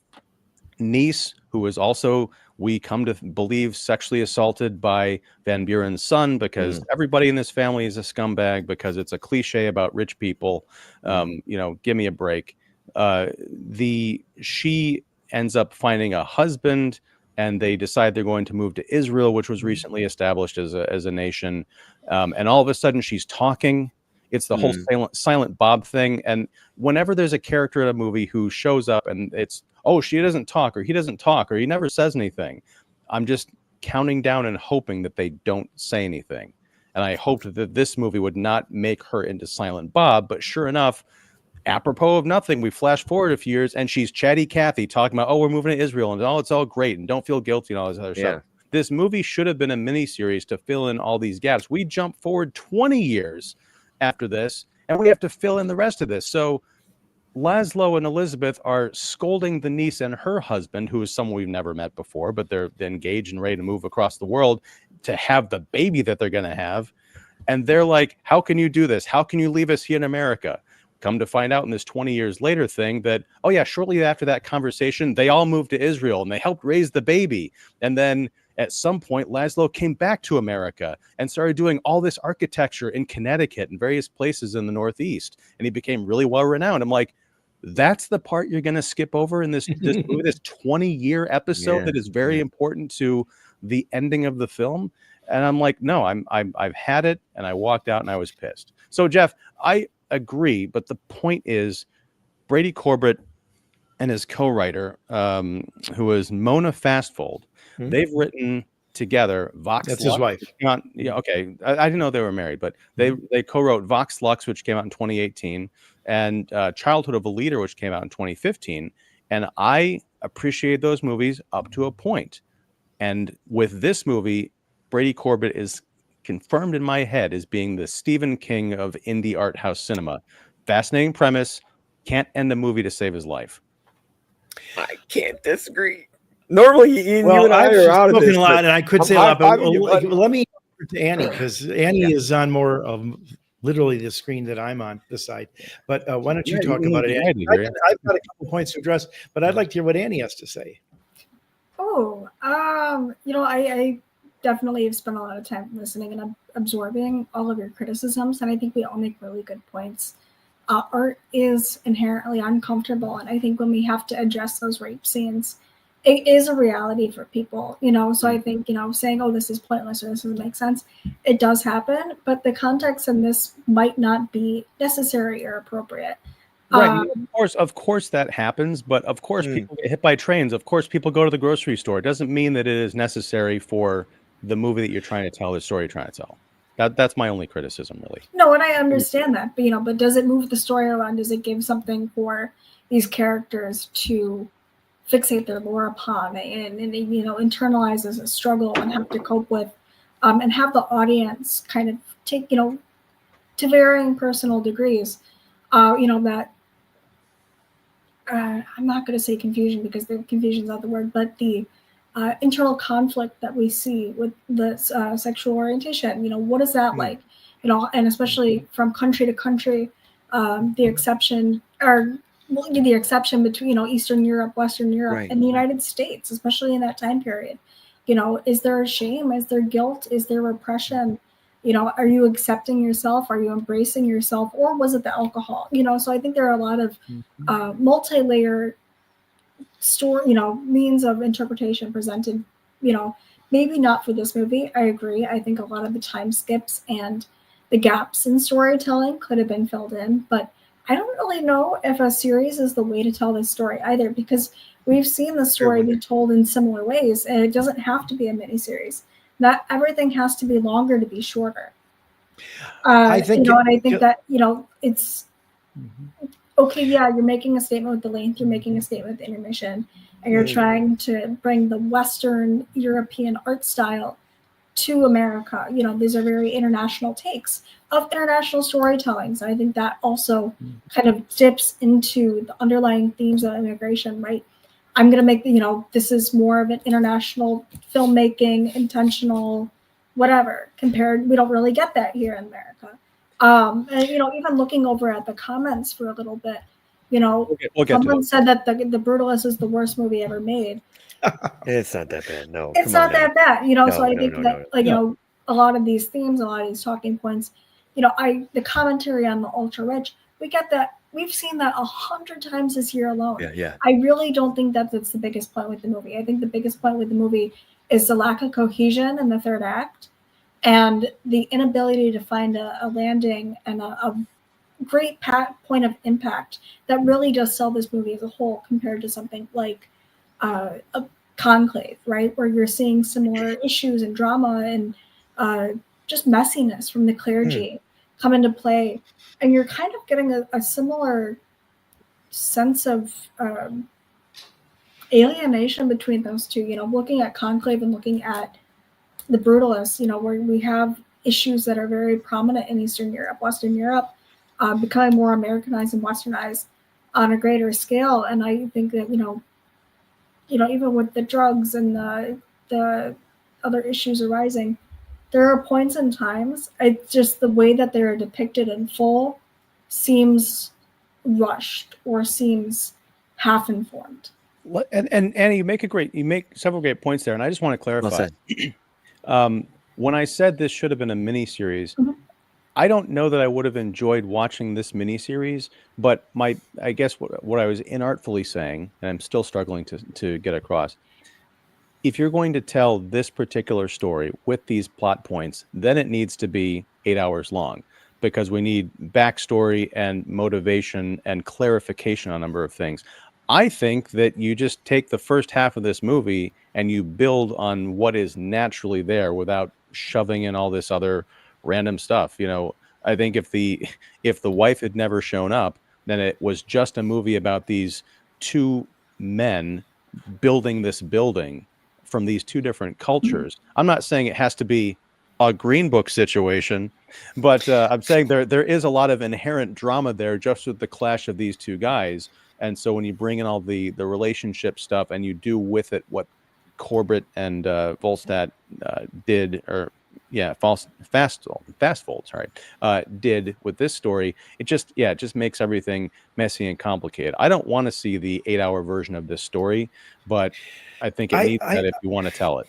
niece, who was also, we come to believe, sexually assaulted by Van Buren's son, because everybody in this family is a scumbag, because it's a cliche about rich people. Give me a break. She ends up finding a husband, and they decide they're going to move to Israel, which was recently established as a nation. And all of a sudden she's talking. It's the whole silent Bob thing. And whenever there's a character in a movie who shows up and it's, she doesn't talk, or he doesn't talk, or he never says anything, I'm just counting down and hoping that they don't say anything. And I hoped that this movie would not make her into Silent Bob. But sure enough, apropos of nothing, we flash forward a few years and she's Chatty Cathy talking about, oh, we're moving to Israel and it's all great and don't feel guilty and all this other stuff. This movie should have been a miniseries to fill in all these gaps. We jump forward 20 years after this and we have to fill in the rest of this. So László and Elizabeth are scolding the niece and her husband, who is someone we've never met before, but they're engaged and ready to move across the world to have the baby that they're going to have. And they're like, how can you do this? How can you leave us here in America? Come to find out in this 20 years later thing that, oh yeah, shortly after that conversation, they all moved to Israel and they helped raise the baby. And then at some point, László came back to America and started doing all this architecture in Connecticut and various places in the Northeast. And he became really well renowned. I'm like, that's the part you're going to skip over in this movie, this 20-year episode that is very important to the ending of the film. And I'm like, no, I've had it. And I walked out and I was pissed. So Jeff, I agree. But the point is Brady Corbet and his co-writer, who is Mona Fastfold, they've written together Vox That's Lux, his wife. Yeah, okay. I didn't know they were married, but they co-wrote Vox Lux, which came out in 2018, and Childhood of a Leader, which came out in 2015. And I appreciate those movies up to a point. And with this movie, Brady Corbet is confirmed in my head as being the Stephen King of indie art house cinema. Fascinating premise. Can't end a movie to save his life. I can't disagree. Normally, you and I I've are out of spoken this, a lot, but and I could I'm say a lot, but high-fiving you, buddy. let me to Annie, because Annie is on more of literally the screen that I'm on this side. But why don't you talk about it, Annie? I've got a couple points to address, but I'd like to hear what Annie has to say. I definitely have spent a lot of time listening and absorbing all of your criticisms, and I think we all make really good points. Art is inherently uncomfortable, and I think when we have to address those rape scenes, it is a reality for people, so I think, saying, oh, this is pointless or this doesn't make sense, it does happen, but the context in this might not be necessary or appropriate. Right. Of course that happens, but of course people get hit by trains. Of course people go to the grocery store. It doesn't mean that it is necessary for the movie that you're trying to tell, the story you're trying to tell. That's my only criticism, really. No, and I understand that, but does it move the story around? Does it give something for these characters to fixate their lore upon and internalize as a struggle and have to cope with, and have the audience kind of take, to varying personal degrees, that I'm not going to say confusion because the confusion is not the word, but the internal conflict that we see with the sexual orientation. What is that like? And especially from country to country, the exception between Eastern Europe, Western Europe, and the United States, especially in that time period. Is there a shame? Is there guilt? Is there repression? Are you accepting yourself? Are you embracing yourself? Or was it the alcohol? So I think there are a lot of multi-layer story, means of interpretation presented, maybe not for this movie. I agree. I think a lot of the time skips and the gaps in storytelling could have been filled in, but I don't really know if a series is the way to tell this story either, because we've seen the story be told in similar ways, and it doesn't have to be a miniseries. Not everything has to be longer to be shorter. I think that it's okay. Yeah, you're making a statement with the length. You're making a statement with the intermission, and you're trying to bring the Western European art style to America. These are very international takes of international storytelling. So I think that also kind of dips into the underlying themes of immigration, right? I'm going to make this is more of an international filmmaking, intentional, whatever, compared. We don't really get that here in America. And even looking over at the comments for a little bit, someone said that the Brutalist is the worst movie ever made. It's not that bad. No, it's not that bad. So I think that a lot of these themes, a lot of these talking points, the commentary on the ultra rich, we get that. We've seen that 100 times this year alone. Yeah. I really don't think that that's the biggest point with the movie. I think the biggest point with the movie is the lack of cohesion in the third act and the inability to find a landing and a great point of impact that really does sell this movie as a whole compared to something like a Conclave, right? Where you're seeing similar issues and drama and just messiness from the clergy come into play. And you're kind of getting a similar sense of alienation between those two, looking at Conclave and looking at the Brutalists, where we have issues that are very prominent in Eastern Europe, Western Europe, becoming more Americanized and Westernized on a greater scale. And I think that, even with the drugs and the other issues arising, there are points and times, it's just the way that they're depicted in full seems rushed or seems half-informed. And Annie, you make several great points there, and I just want to clarify. When I said this should have been a mini-series, I don't know that I would have enjoyed watching this miniseries, but I guess what I was inartfully saying, and I'm still struggling to get across, if you're going to tell this particular story with these plot points, then it needs to be 8 hours long, because we need backstory and motivation and clarification on a number of things. I think that you just take the first half of this movie and you build on what is naturally there without shoving in all this other random stuff. I think if the wife had never shown up, then it was just a movie about these two men building this building from these two different cultures. I'm not saying it has to be a Green Book situation, but I'm saying there is a lot of inherent drama there just with the clash of these two guys. And so when you bring in all the relationship stuff and you do with it what Corbett and Volstad did, or Fastfold, did with this story, it just makes everything messy and complicated. I don't want to see the 8-hour version of this story, but I think it needs that if you want to tell it.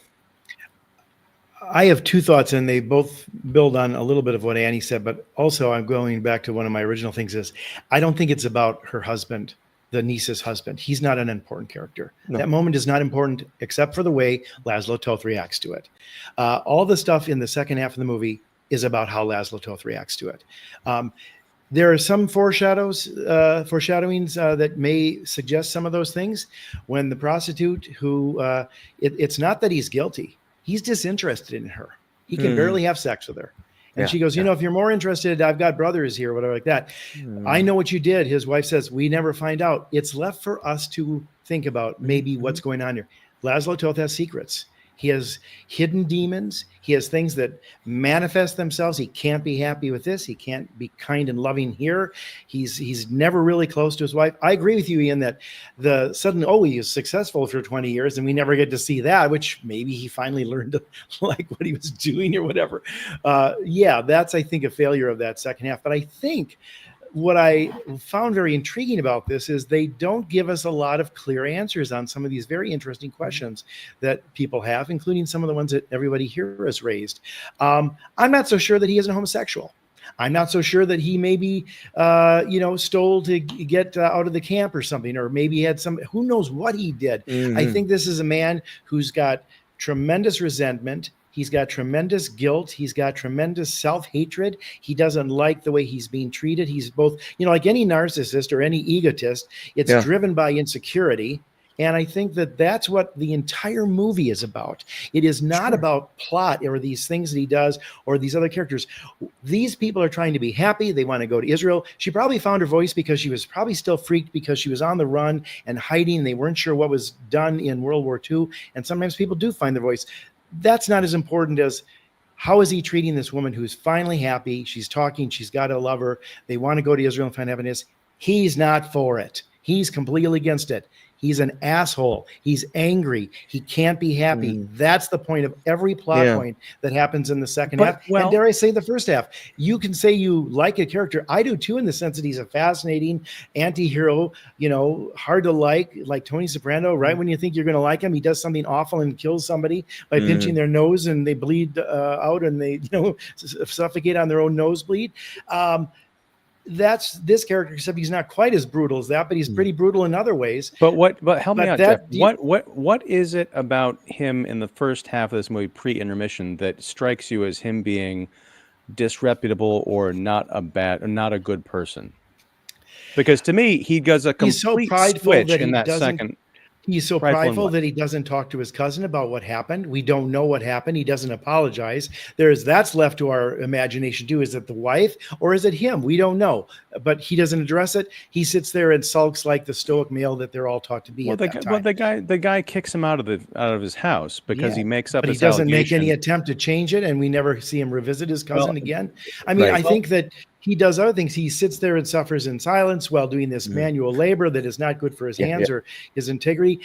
I have two thoughts, and they both build on a little bit of what Annie said, but also I'm going back to one of my original things is I don't think it's about her husband, the niece's husband. He's not an important character. No. That moment is not important except for the way László Tóth reacts to it. All the stuff in the second half of the movie is about how László Tóth reacts to it. There are some foreshadowings that may suggest some of those things. When the prostitute who, it's not that he's guilty. He's disinterested in her. He can barely have sex with her. And she goes, if you're more interested, I've got brothers here, whatever like that. I know what you did. His wife says, we never find out. It's left for us to think about maybe what's going on here. László Tóth has secrets. He has hidden demons. He has things that manifest themselves. He can't be happy with this. He can't be kind and loving here. He's never really close to his wife. I agree with you, Ian, that the sudden, he is successful for 20 years and we never get to see that, which maybe he finally learned to like what he was doing or whatever. That's, I think, a failure of that second half. But I think what I found very intriguing about this is they don't give us a lot of clear answers on some of these very interesting questions that people have, including some of the ones that everybody here has raised. I'm not so sure that he isn't homosexual. I'm not so sure that he maybe, stole to get out of the camp or something, or maybe had who knows what he did. I think this is a man who's got tremendous resentment. He's got tremendous guilt. He's got tremendous self-hatred. He doesn't like the way he's being treated. He's both, like any narcissist or any egotist, it's driven by insecurity. And I think that that's what the entire movie is about. It is not about plot or these things that he does or these other characters. These people are trying to be happy. They want to go to Israel. She probably found her voice because she was probably still freaked because she was on the run and hiding. They weren't sure what was done in World War II. And sometimes people do find their voice. That's not as important as how is he treating this woman who's finally happy. She's talking. She's got a lover. They want to go to Israel and find happiness. He's not for it. He's completely against it. He's an asshole. He's angry. He can't be happy. That's the point of every plot point that happens in the second half. And dare I say the first half. You can say you like a character. I do too, in the sense that he's a fascinating anti-hero, hard to like Tony Soprano, right? When you think you're going to like him, he does something awful and kills somebody by pinching their nose and they bleed out and they, suffocate on their own nosebleed. That's this character, except he's not quite as brutal as that, but he's pretty brutal in other ways. But help me out, Jeff. What is it about him in the first half of this movie, pre-intermission, that strikes you as him being disreputable or not a good person? Because to me, he does a complete switch in that second. He's so Prideful in prideful what? that he doesn't talk to his cousin about what happened. We don't know what happened. He doesn't apologize. That's left to our imagination too. Is it the wife or is it him? We don't know, but he doesn't address it. He sits there and sulks like the stoic male that they're all taught to be Well, at that time. the guy kicks him out of his house because he makes up but he this doesn't make allegation. any attempt to change it, and we never see him revisit his cousin Well, again. I mean, right. I think that he does other things. He sits there and suffers in silence while doing this manual labor that is not good for his hands or his integrity.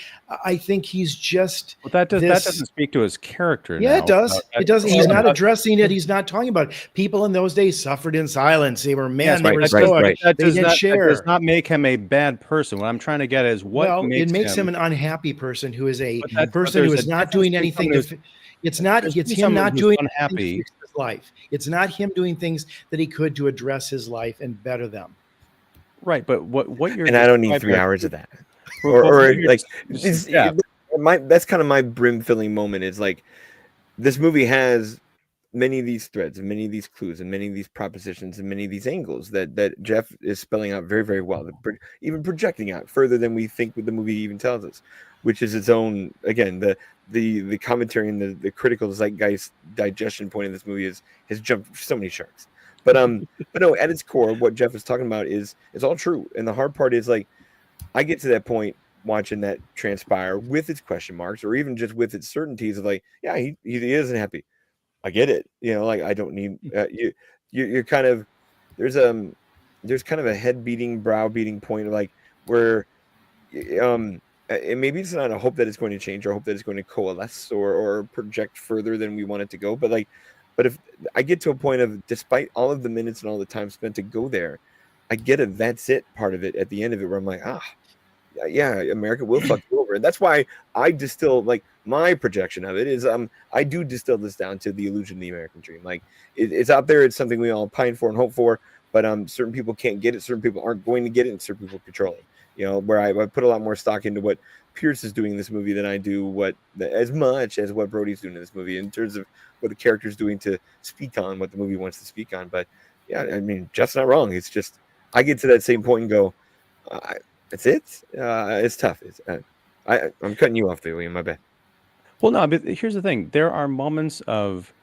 I think he's just But that doesn't speak to his character. Yeah, now. it does. It does. He's not does. addressing it. He's not talking about it. People in those days suffered in silence. They were men. Yes, they right, were right, stoic. right. That They does didn't not, share. that does not make him a bad person. What I'm trying to get is what it makes him him an unhappy person who is a but person who there's is a not difference doing between anything someone to. It's not. there's It's him someone not who's doing unhappy. anything to fix his life. It's not him doing things that he could to address his life and better them. Right, but what you're And I don't need 3 describing- hours of that. Well, Or what you're like just- yeah. that's kind of my brim filling moment. Is like this movie has many of these threads and many of these clues and many of these propositions and many of these angles that Jeff is spelling out very, very well, even projecting out further than we think the movie even tells us, which is its own, again, the commentary and the critical zeitgeist digestion point of this movie has jumped so many sharks. But no, at its core, what Jeff is talking about is all true. And the hard part is like, I get to that point watching that transpire with its question marks or even just with its certainties of like, yeah, he isn't happy. I get it. Like I don't need you're kind of there's kind of a head beating, brow beating point of like where and maybe it's not a hope that it's going to change or hope that it's going to coalesce or project further than we want it to go. But if I get to a point of despite all of the minutes and all the time spent to go there, I get a that's it part of it at the end of it where I'm like, yeah, America will fuck you over. And that's why I distill like my projection of it is I do distill this down to the illusion of the American dream. Like it's out there, it's something we all pine for and hope for, but certain people can't get it, certain people aren't going to get it, and certain people control it. Where I put a lot more stock into what Pearce is doing in this movie than I do as much as what Brody's doing in this movie in terms of what the character's doing to speak on what the movie wants to speak on. But yeah, I mean, Jeff's not wrong. It's just I get to that same point and go, that's it. It's tough. I'm cutting you off there, William. My bad. Well, no, but here's the thing. There are moments of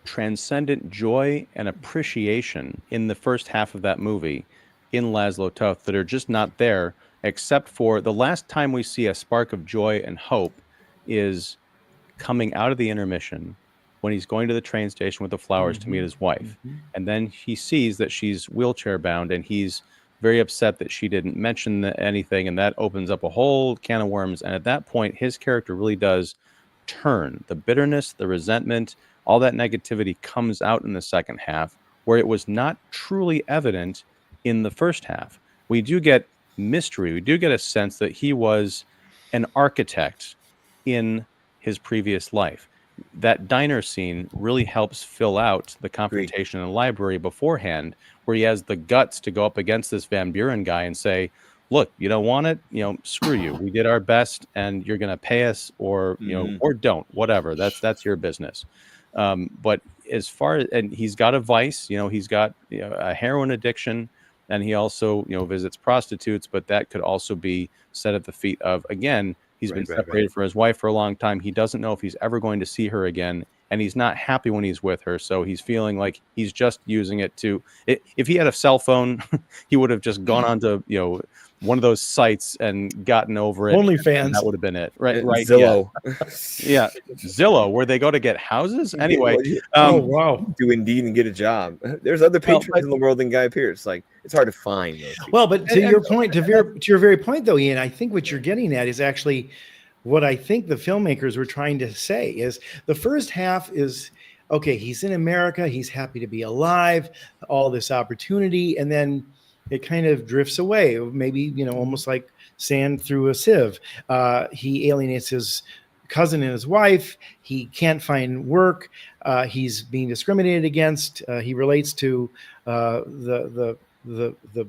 transcendent joy and appreciation in the first half of that movie in László Tóth that are just not there, except for the last time we see a spark of joy and hope is coming out of the intermission when he's going to the train station with the flowers to meet his wife. And then he sees that she's wheelchair bound and he's very upset that she didn't mention anything, and that opens up a whole can of worms. And at that point, his character really does turn. The bitterness, the resentment, all that negativity comes out in the second half, where it was not truly evident in the first half. We do get mystery. We do get a sense that he was an architect in his previous life. That diner scene really helps fill out the confrontation in the library beforehand, where he has the guts to go up against this Van Buren guy and say, look, you don't want it, screw you. We did our best and you're going to pay us or, or don't, whatever. That's your business. But as far as, and he's got a vice, he's got a heroin addiction, and he also, visits prostitutes, but that could also be set at the feet of, again, he's been separated from his wife for a long time. He doesn't know if he's ever going to see her again, and he's not happy when he's with her. So he's feeling like he's just using it to, if he had a cell phone, he would have just gone on to, one of those sites and gotten over it. OnlyFans. That would have been it. Right. Zillow. Yeah. Zillow, where they go to get houses. Anyway. Oh, wow. Do Indeed and get a job. There's other patrons in the world than Guy Pearce. Like it's hard to find those people. Well, but to your point, to your very point though, Ian, I think what you're getting at is actually what I think the filmmakers were trying to say is the first half is, okay, he's in America, he's happy to be alive, all this opportunity, and then it kind of drifts away, maybe, almost like sand through a sieve. He alienates his cousin and his wife. He can't find work. He's being discriminated against. He relates to the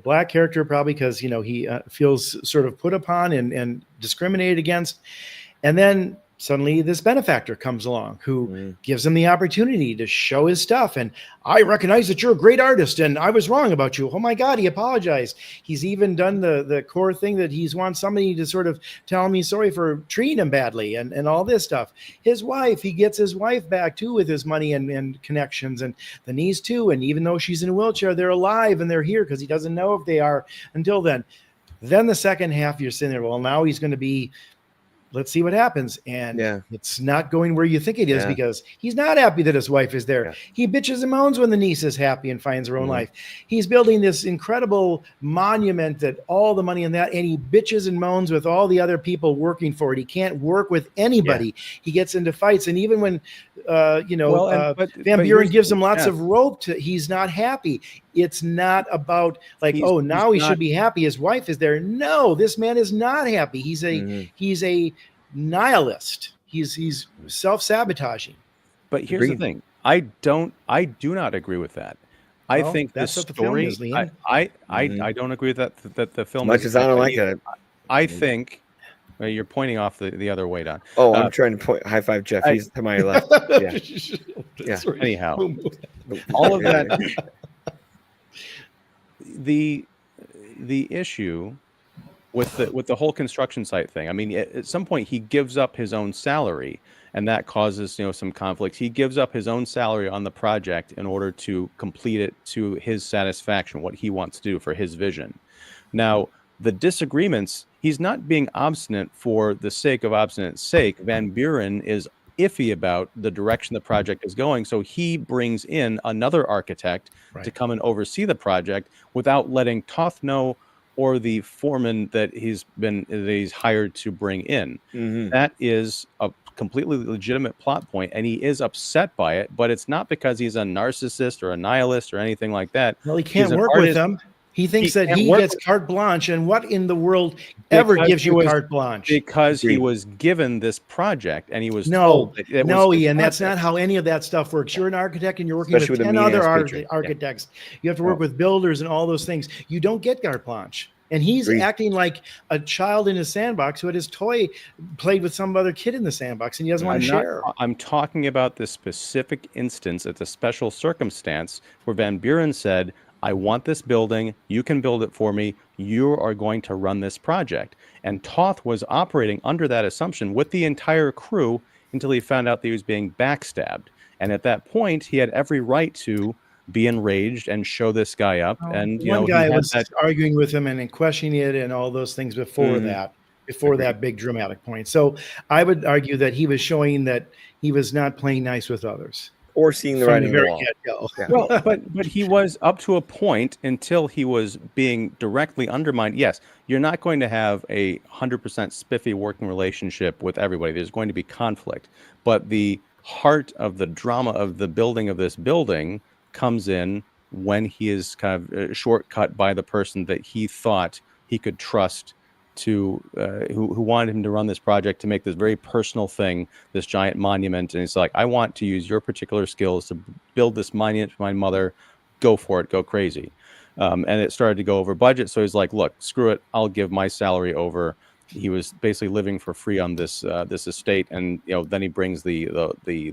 black character probably because, he feels sort of put upon and discriminated against. And then suddenly this benefactor comes along who gives him the opportunity to show his stuff. And I recognize that you're a great artist and I was wrong about you. Oh my God, he apologized. He's even done the core thing that he's wants somebody to sort of tell me sorry for treating him badly and all this stuff. His wife, he gets his wife back too with his money and connections, and the niece too. And even though she's in a wheelchair, they're alive and they're here because he doesn't know if they are until then. Then the second half, you're sitting there, well, now he's going to be, let's see what happens. And it's not going where you think it is because he's not happy that his wife is there. Yeah. He bitches and moans when the niece is happy and finds her own life. He's building this incredible monument that all the money in that, and he bitches and moans with all the other people working for it. He can't work with anybody. Yeah. He gets into fights. And even when, Van Buren gives him lots of rope he's not happy. It's not about like, now he should be happy. His wife is there. No, this man is not happy. He's a nihilist. He's self-sabotaging. But here's the thing. I do not agree with that. I think that's the what story the film is, I don't agree with that the film much as I don't like it. I think you're pointing off the other way, Don. Oh, I'm trying to point high five Jeff. He's to my left. Yeah. Anyhow, all of that. The issue with the whole construction site thing. I mean, at some point he gives up his own salary, and that causes some conflicts. He gives up his own salary on the project in order to complete it to his satisfaction, what he wants to do for his vision. Now, the disagreements, he's not being obstinate for the sake of obstinate's sake. Van Buren is iffy about the direction the project is going, so he brings in another architect to come and oversee the project without letting Tóth know or the foreman that he's hired to bring in. That is a completely legitimate plot point, and he is upset by it, but it's not because he's a narcissist or a nihilist or anything like that. Well, he can't work with them. He thinks that he gets carte blanche, and what in the world ever gives you carte blanche? Because he was given this project, and he was told Ian, that's not how any of that stuff works. You're an architect, and you're working with 10 other architects. You have to work with builders and all those things. You don't get carte blanche. And he's acting like a child in his sandbox who had his toy played with some other kid in the sandbox, and he doesn't want to share. I'm talking about the specific instance, it's a special circumstance where Van Buren said, I want this building. You can build it for me. You are going to run this project. And Tóth was operating under that assumption with the entire crew until he found out that he was being backstabbed. And at that point, he had every right to be enraged and show this guy up. And one guy was arguing with him and questioning it and all those things before that big dramatic point. So I would argue that he was showing that he was not playing nice with others. Or seeing the writing on the wall. Well, but he was up to a point until he was being directly undermined. Yes, you're not going to have a 100% spiffy working relationship with everybody. There's going to be conflict. But the heart of the drama of the building of this building comes in when he is kind of shortcut by the person that he thought he could trust to who wanted him to run this project, to make this very personal thing, this giant monument. And it's like, I want to use your particular skills to build this monument for my mother. Go for it. Go crazy. And it started to go over budget. So he's like, look, screw it. I'll give my salary over. He was basically living for free on this estate. And, then he brings the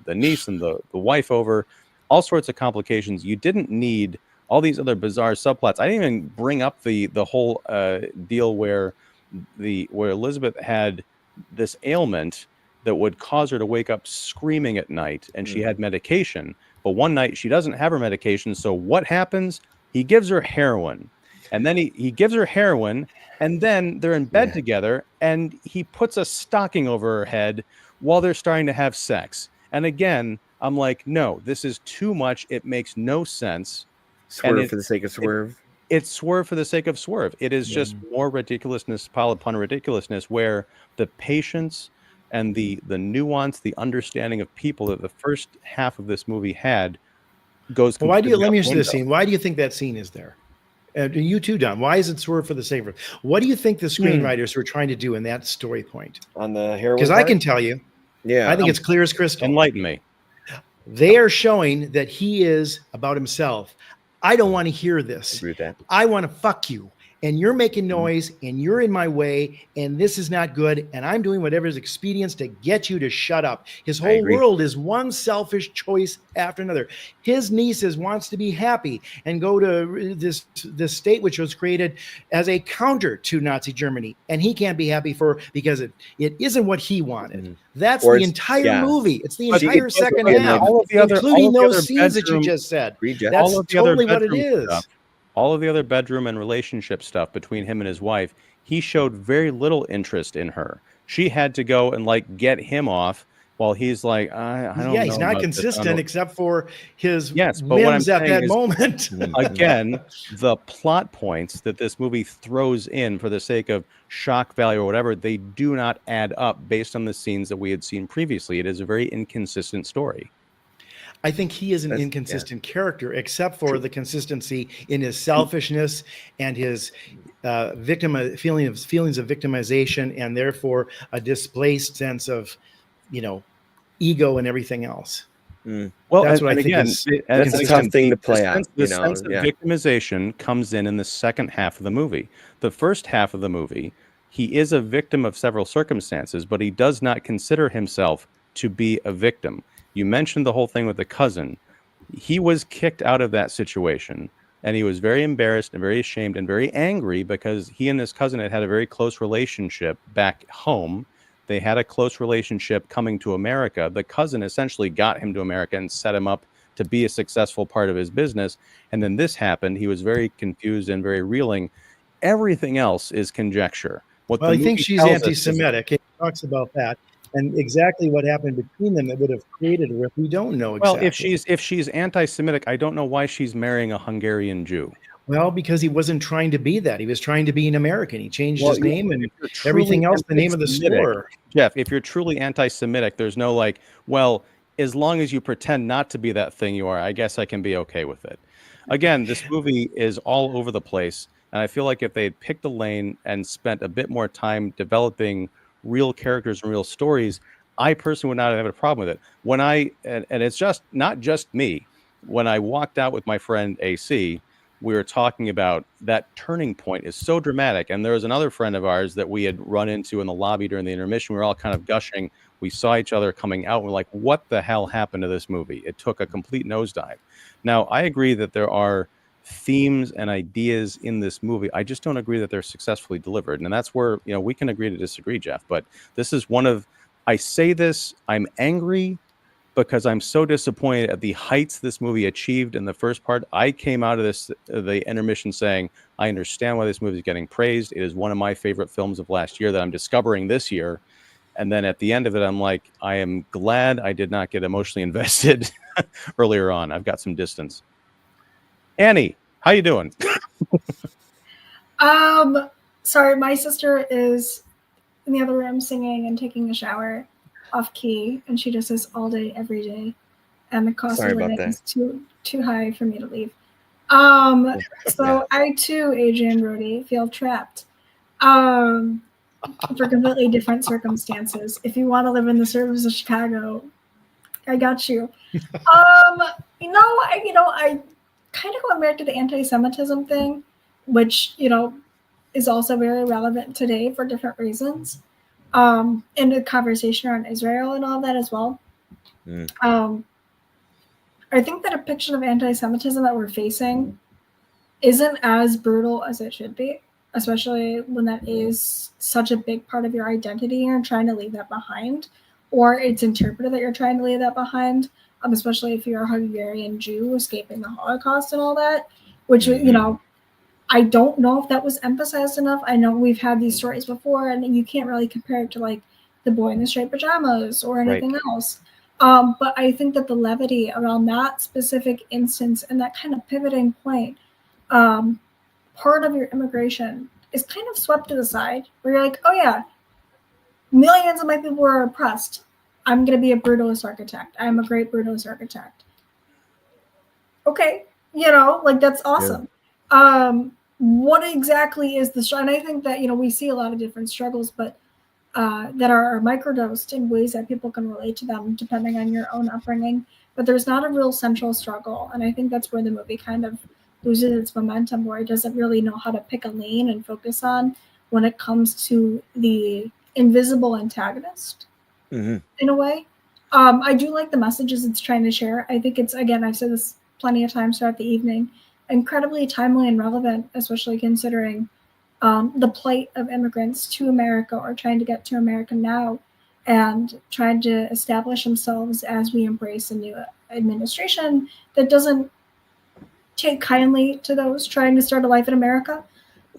niece and the wife over, all sorts of complications. You didn't need all these other bizarre subplots. I didn't even bring up the whole deal where Elizabeth had this ailment that would cause her to wake up screaming at night, and she had medication, but one night she doesn't have her medication. So what happens? He gives her heroin, and then he gives her heroin, and then they're in bed together, and he puts a stocking over her head while they're starting to have sex. And again, I'm like, no, this is too much. It makes no sense. Swerve for the sake of swerve. It's swerve for the sake of swerve. It is just more ridiculousness piled upon ridiculousness, where the patience and the nuance, the understanding of people that the first half of this movie had goes. Well, let me ask you this scene. Why do you think that scene is there? You too, Don. Why is it swerve for the sake of? What do you think the screenwriters were trying to do in that story point? On the heroin? Because I can tell you. Yeah, I think it's clear as crystal. Enlighten me. They are showing that he is about himself. I don't want to hear this. I agree with that. I want to fuck you. and you're making noise and you're in my way and this is not good and I'm doing whatever is expedient to get you to shut up. His whole world is one selfish choice after another. His nieces wants to be happy and go to this state which was created as a counter to Nazi Germany, and he can't be happy because it isn't what he wanted. That's the entire movie. It's the entire second half, including those scenes that you just said. That's totally what it is. All of the other bedroom and relationship stuff between him and his wife, he showed very little interest in her. She had to go and like get him off while he's like, I don't know. Yeah, he's not consistent except for his whims at that moment. Again, the plot points that this movie throws in for the sake of shock value or whatever, they do not add up based on the scenes that we had seen previously. It is a very inconsistent story. I think he is an inconsistent character, except for the consistency in his selfishness and his feelings of victimization, and therefore a displaced sense of, ego and everything else. Well, that's what I think is that's a tough thing to play out. The sense of victimization comes in the second half of the movie. The first half of the movie, he is a victim of several circumstances, but he does not consider himself to be a victim. You mentioned the whole thing with the cousin. He was kicked out of that situation, and he was very embarrassed and very ashamed and very angry because he and his cousin had a very close relationship back home. They had a close relationship coming to America. The cousin essentially got him to America and set him up to be a successful part of his business. And then this happened. He was very confused and very reeling. Everything else is conjecture. I think she's anti-Semitic. He talks about that. And exactly what happened between them that would have created her, we don't know exactly. Well, if she's anti-Semitic, I don't know why she's marrying a Hungarian Jew. Well, because he wasn't trying to be that. He was trying to be an American. He changed his name and everything else, the name of the store. Jeff, if you're truly anti-Semitic, there's no as long as you pretend not to be that thing you are, I guess I can be okay with it. Again, this movie is all over the place. And I feel like if they had picked a lane and spent a bit more time developing real characters and real stories, I personally would not have a problem with it. And it's just not just me. When I walked out with my friend AC, we were talking about that turning point is so dramatic. And there was another friend of ours that we had run into in the lobby during the intermission. We were all kind of gushing. We saw each other coming out. And we're like, what the hell happened to this movie? It took a complete nosedive. Now, I agree that there are themes and ideas in this movie. I just don't agree that they're successfully delivered. And that's where, we can agree to disagree, Jeff. But this is I say this, I'm angry because I'm so disappointed at the heights this movie achieved in the first part. I came out of the intermission saying, I understand why this movie is getting praised. It is one of my favorite films of last year that I'm discovering this year. And then at the end of it, I'm like, I am glad I did not get emotionally invested earlier on. I've got some distance. Annie, how you doing? Sorry, my sister is in the other room singing and taking a shower off key, and she does this all day, every day. And the cost of living is too high for me to leave. So I too, Adrian Brody, feel trapped. For completely different circumstances. If you want to live in the suburbs of Chicago, I got you. I kind of going back to the anti-Semitism thing, which, is also very relevant today for different reasons. And the conversation around Israel and all that as well. I think the depiction of anti-Semitism that we're facing isn't as brutal as it should be, especially when that is such a big part of your identity and you're trying to leave that behind, or it's interpreted that you're trying to leave that behind, especially if you're a Hungarian Jew escaping the Holocaust and all that, which, I don't know if that was emphasized enough. I know we've had these stories before, and you can't really compare it to like The Boy in the Striped Pajamas or anything else. But I think that the levity around that specific instance and that kind of pivoting point, part of your immigration is kind of swept to the side, where you're like, oh yeah, millions of my people were oppressed. I'm going to be a brutalist architect. I'm a great brutalist architect. Okay, that's awesome. Yeah. What exactly is the struggle? And I think that, we see a lot of different struggles, but that are microdosed in ways that people can relate to them depending on your own upbringing. But there's not a real central struggle. And I think that's where the movie kind of loses its momentum, where it doesn't really know how to pick a lane and focus on when it comes to the invisible antagonist in a way. I do like the messages it's trying to share. I think it's, again, I've said this plenty of times throughout the evening, incredibly timely and relevant, especially considering the plight of immigrants to America or trying to get to America now and trying to establish themselves as we embrace a new administration that doesn't take kindly to those trying to start a life in America.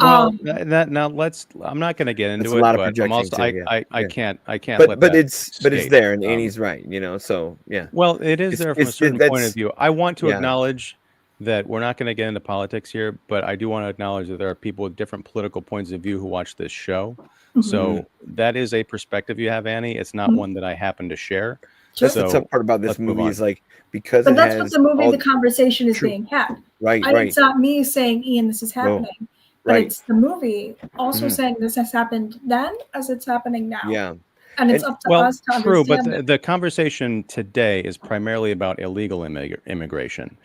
Well, I'm not going to get into a it, lot of but I'm also, projection too, I can't let but that it's escape. there, and Annie's right, you know. So yeah. Well, it is there from a certain point of view. I want to yeah. acknowledge that we're not going to get into politics here, but I do want to acknowledge that there are people with different political points of view who watch this show. So that is a perspective you have, Annie. It's not one that I happen to share. That's the tough part about this movie is like, because but it that's has what the movie, all the conversation is true. being had. Right. It's not me saying, Ian, this is happening. But Right. it's the movie also saying this has happened then as it's happening now. Yeah. And it's up to us to true, understand but the conversation today is primarily about illegal immigration.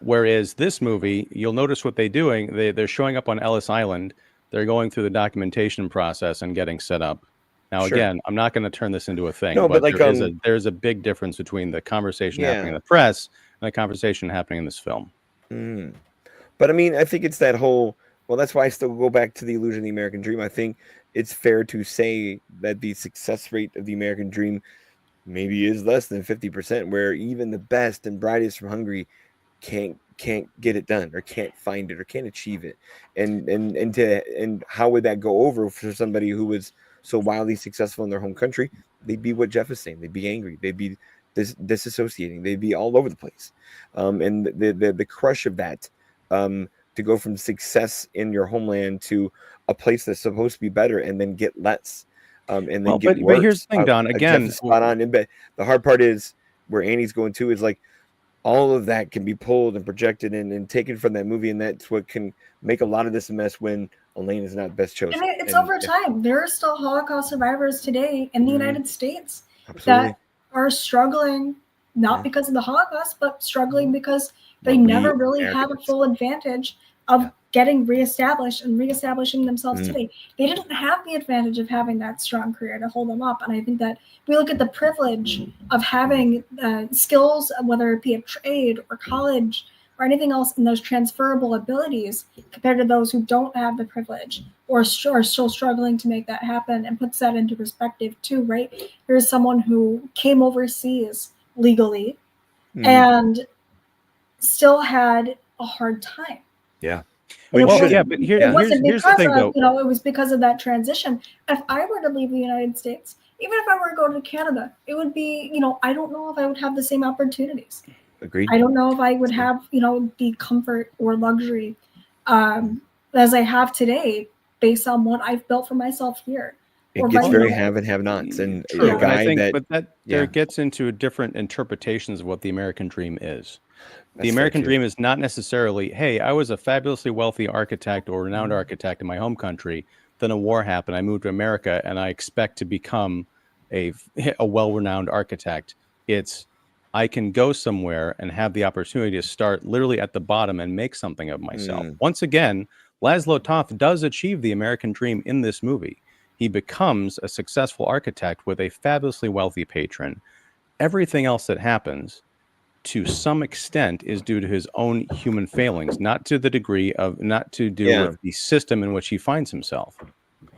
Whereas this movie, you'll notice what they're doing. They're showing up on Ellis Island. They're going through the documentation process and getting set up. Now, again, I'm not going to turn this into a thing, No, but like, there's a big difference between the conversation happening in the press and the conversation happening in this film. But I mean, I think it's that whole, well, that's why I still go back to the illusion of the American dream. I think it's fair to say that the success rate of the American dream maybe is less than 50%, where even the best and brightest from Hungary can't get it done, or can't find it, or can't achieve it. And how would that go over for somebody who was so wildly successful in their home country? They'd be what Jeff is saying. They'd be angry. They'd be disassociating. They'd be all over the place. And the crush of that, to go from success in your homeland to a place that's supposed to be better and then get less, and then get worse. But here's the thing, Don. Again, spot on. But the hard part is where Annie's going to is like, all of that can be pulled and projected and taken from that movie, and that's what can make a lot of this a mess when Elaine is not best chosen. And it's over time. There are still Holocaust survivors today in the United States that are struggling, not because of the Holocaust, but struggling because they never really had a full advantage of getting reestablished and reestablishing themselves today. They didn't have the advantage of having that strong career to hold them up. And I think that we look at the privilege of having skills, whether it be a trade or college or anything else, in those transferable abilities compared to those who don't have the privilege or are still struggling to make that happen, and puts that into perspective too, right? Here's someone who came overseas legally and still had a hard time. Yeah. It wasn't here's the thing, though. It was because of that transition. If I were to leave the United States, even if I were to go to Canada, it would be, I don't know if I would have the same opportunities. Agreed. I don't know if I would have, the comfort or luxury as I have today, based on what I've built for myself here. It gets very have and have nots, and a guy there gets into different interpretations of what the American dream is. The American dream is not necessarily, hey, I was a fabulously wealthy architect or renowned architect in my home country. Then a war happened. I moved to America, and I expect to become a well-renowned architect. It's, I can go somewhere and have the opportunity to start literally at the bottom and make something of myself. Once again, László Tóth does achieve the American dream in this movie. He becomes a successful architect with a fabulously wealthy patron. Everything else that happens, to some extent, is due to his own human failings, not to the degree of, not to do with the system in which he finds himself.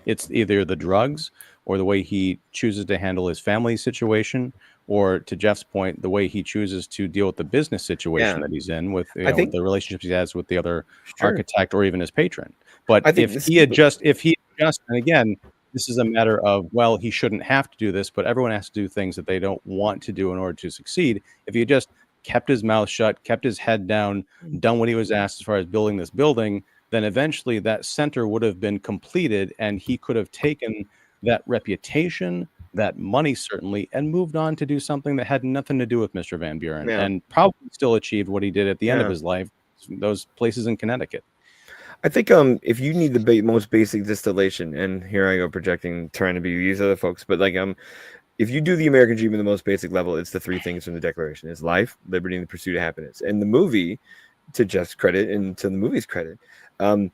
It's either the drugs or the way he chooses to handle his family situation, or, to Jeff's point, the way he chooses to deal with the business situation that he's in with, with the relationships he has with the other architect or even his patron. But if he adjusts, and again, this is a matter of, well, he shouldn't have to do this, but everyone has to do things that they don't want to do in order to succeed. If he just kept his mouth shut, kept his head down, done what he was asked as far as building this building, then eventually that center would have been completed, and he could have taken that reputation, that money certainly, and moved on to do something that had nothing to do with Mr. Van Buren, and probably still achieved what he did at the end of his life, those places in Connecticut. I think if you need the most basic distillation, and here I go projecting, trying to be these other folks, but like if you do the American dream in the most basic level, it's the three things from the Declaration: it's life, liberty, and the pursuit of happiness. And the movie to Jeff's credit and to the movie's credit, grants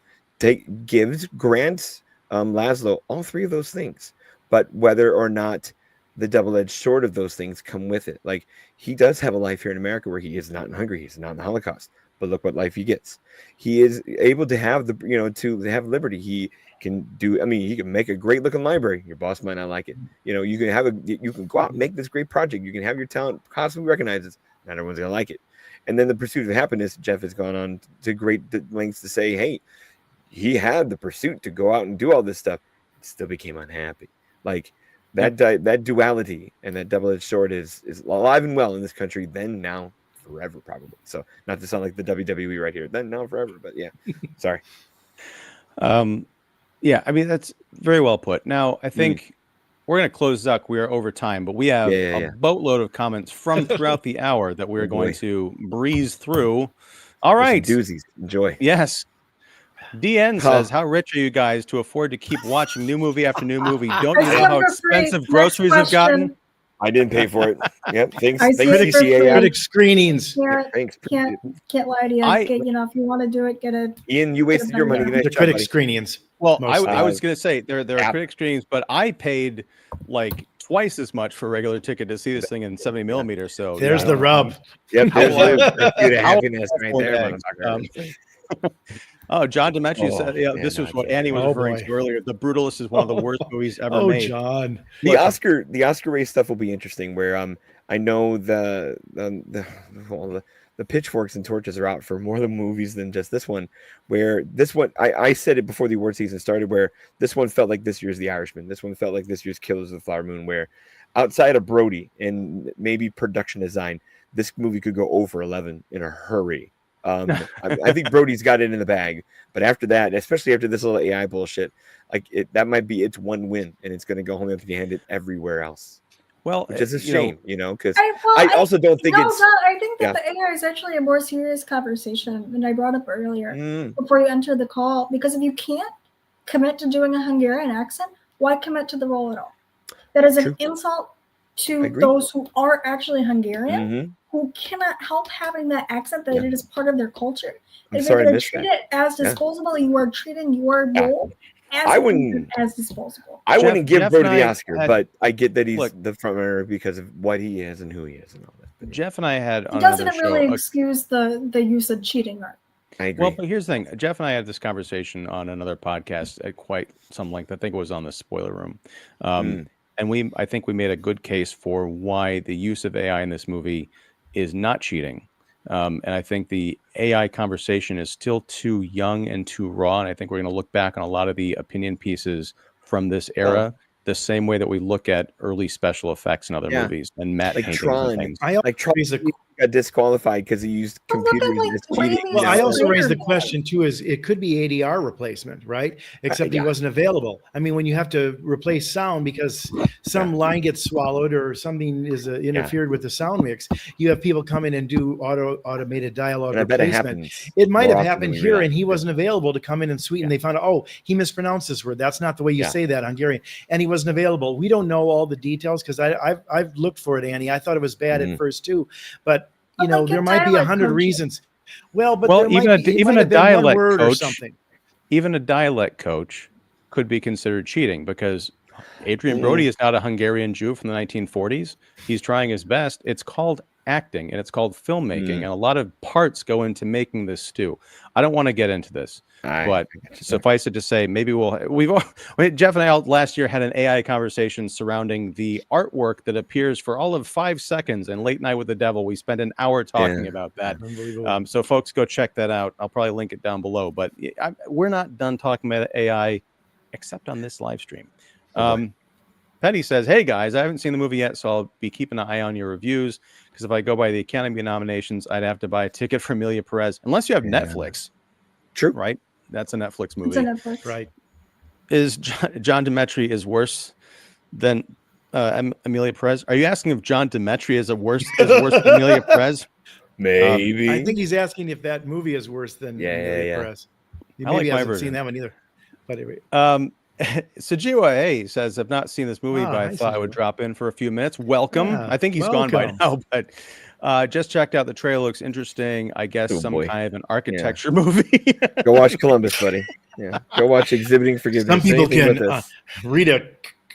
László all three of those things, but whether or not the double-edged sword of those things come with it. Like, he does have a life here in America where he is not in Hungary, he's not in the Holocaust, but look what life he gets. He is able to have to have liberty. He can he can make a great looking library. Your boss might not like it. You can go out and make this great project. You can have your talent constantly recognized. Not everyone's gonna like it. And then the pursuit of happiness, Jeff has gone on to great lengths to say, hey, he had the pursuit to go out and do all this stuff, still became unhappy. Like, that duality and that double-edged sword is alive and well in this country, then, now, forever, probably. So, not to sound like the WWE right here, then, now, forever, but yeah. Sorry. Yeah, I mean, that's very well put. Now, I think we're going to close Zuck. We are over time, but we have a boatload of comments from throughout the hour that we're going to breeze through. All right. Doozies. Enjoy. Yes. DN says, how rich are you guys to afford to keep watching new movie after new movie? Don't you know how expensive groceries have gotten? I didn't pay for it. Yep. Thanks, critic screenings. Can't lie to you. If you want to do it, get it. Ian, you wasted your money. The critic screenings. Well, I was going to say there are critic screenings, but I paid like twice as much for a regular ticket to see this thing in 70 millimeters. So there's the rub. Yep. There's the happiness right there. Oh, John Demetri said, this was what Annie was referring to earlier. The Brutalist is one of the worst movies ever made. John. The Oscar race stuff will be interesting. Where I know the pitchforks and torches are out for more of the movies than just this one. Where this one, I said it before the award season started, where this one felt like this year's The Irishman. This one felt like this year's Killers of the Flower Moon. Where outside of Brody and maybe production design, this movie could go over 11 in a hurry. I think Brody's got it in the bag, but after that, especially after this little AI bullshit, that might be its one win, and it's going to go home empty-handed everywhere else. Well, which is a shame, because I also don't think it's. I think that the AI is actually a more serious conversation than I brought up earlier before you entered the call. Because if you can't commit to doing a Hungarian accent, why commit to the role at all? That is an insult to those who are actually Hungarian. Who cannot help having that accent, that it is part of their culture. If you're going to treat it as disposable, you are treating your role as disposable. I wouldn't give Brody the Oscar, but I get that he's the front runner because of what he is and who he is and all that. Jeff and I had on it doesn't really excuse the use of cheating art. I agree. Well, but here's the thing. Jeff and I had this conversation on another podcast at quite some length. I think it was on the Spoiler Room. And I think we made a good case for why the use of AI in this movie is not cheating. And I think the AI conversation is still too young and too raw. And I think we're going to look back on a lot of the opinion pieces from this era the same way that we look at early special effects in other movies and matte paintings and things. Tron got disqualified because he used computers. Well, I also raised the question too: is it could be ADR replacement, right? Except he wasn't available. I mean, when you have to replace sound because some line gets swallowed or something is interfered with the sound mix, you have people come in and do automated dialogue replacement. It might have happened here, and he wasn't available to come in and sweeten. They found out, he mispronounced this word. That's not the way you say that, Hungarian, and he wasn't available. We don't know all the details because I've looked for it, Annie. I thought it was bad at first too, but there might be 100 reasons. Well, even a dialect coach, even a dialect coach could be considered cheating because Adrian Brody is not a Hungarian Jew from the 1940s. He's trying his best. It's called acting and it's called filmmaking, and a lot of parts go into making this stew. I don't want to get into this, but suffice it to say, maybe Jeff and I last year had an AI conversation surrounding the artwork that appears for all of 5 seconds in Late Night with the Devil. We spent an hour talking about that. So folks, go check that out. I'll probably link it down below, but we're not done talking about AI except on this live stream. Petty says, hey guys, I haven't seen the movie yet, so I'll be keeping an eye on your reviews because if I go by the Academy nominations, I'd have to buy a ticket for Emilia Perez, unless you have Netflix. True. Right? That's a Netflix movie. It's a Netflix. Right. Is John Demetri is worse than Emilia Perez? Are you asking if John Demetri is worse than Emilia Perez? Maybe. I think he's asking if that movie is worse than Emilia Perez. Maybe he hasn't seen that one either. But anyway. Sajiwa says, I've not seen this movie, but I thought I would drop in for a few minutes. Welcome. I think he's gone by now, but Just checked out the trailer. Looks interesting. I guess Oh, some boy. kind of an architecture movie. Go watch Columbus, buddy. Yeah, go watch Exhibiting Forgiveness. Some people Anything can with this. read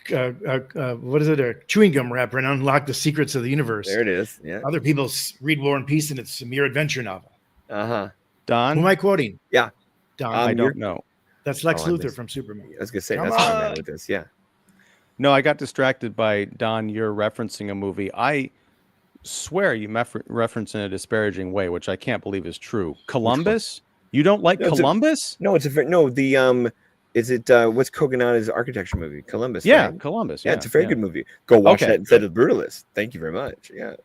what is it, a chewing gum wrapper and unlock the secrets of the universe. There it is. Yeah. Other people read War and Peace and it's a mere adventure novel. Uh-huh. Who Don, am I quoting? Yeah. Don. I you're- don't know. That's Lex Oh, I Luthor missed- from Superman. I was gonna say Come that's on. fine with this. Yeah. No, I got distracted by Don. You're referencing a movie. I swear you reference in a disparaging way, which I can't believe is true. Columbus? You don't like No, it's a- Columbus? No, it's is it what's Kogonada's architecture movie? Columbus. Yeah, right? Columbus. Yeah, it's a very good movie. Go watch Okay, that instead of Brutalist. Thank you very much. Yeah.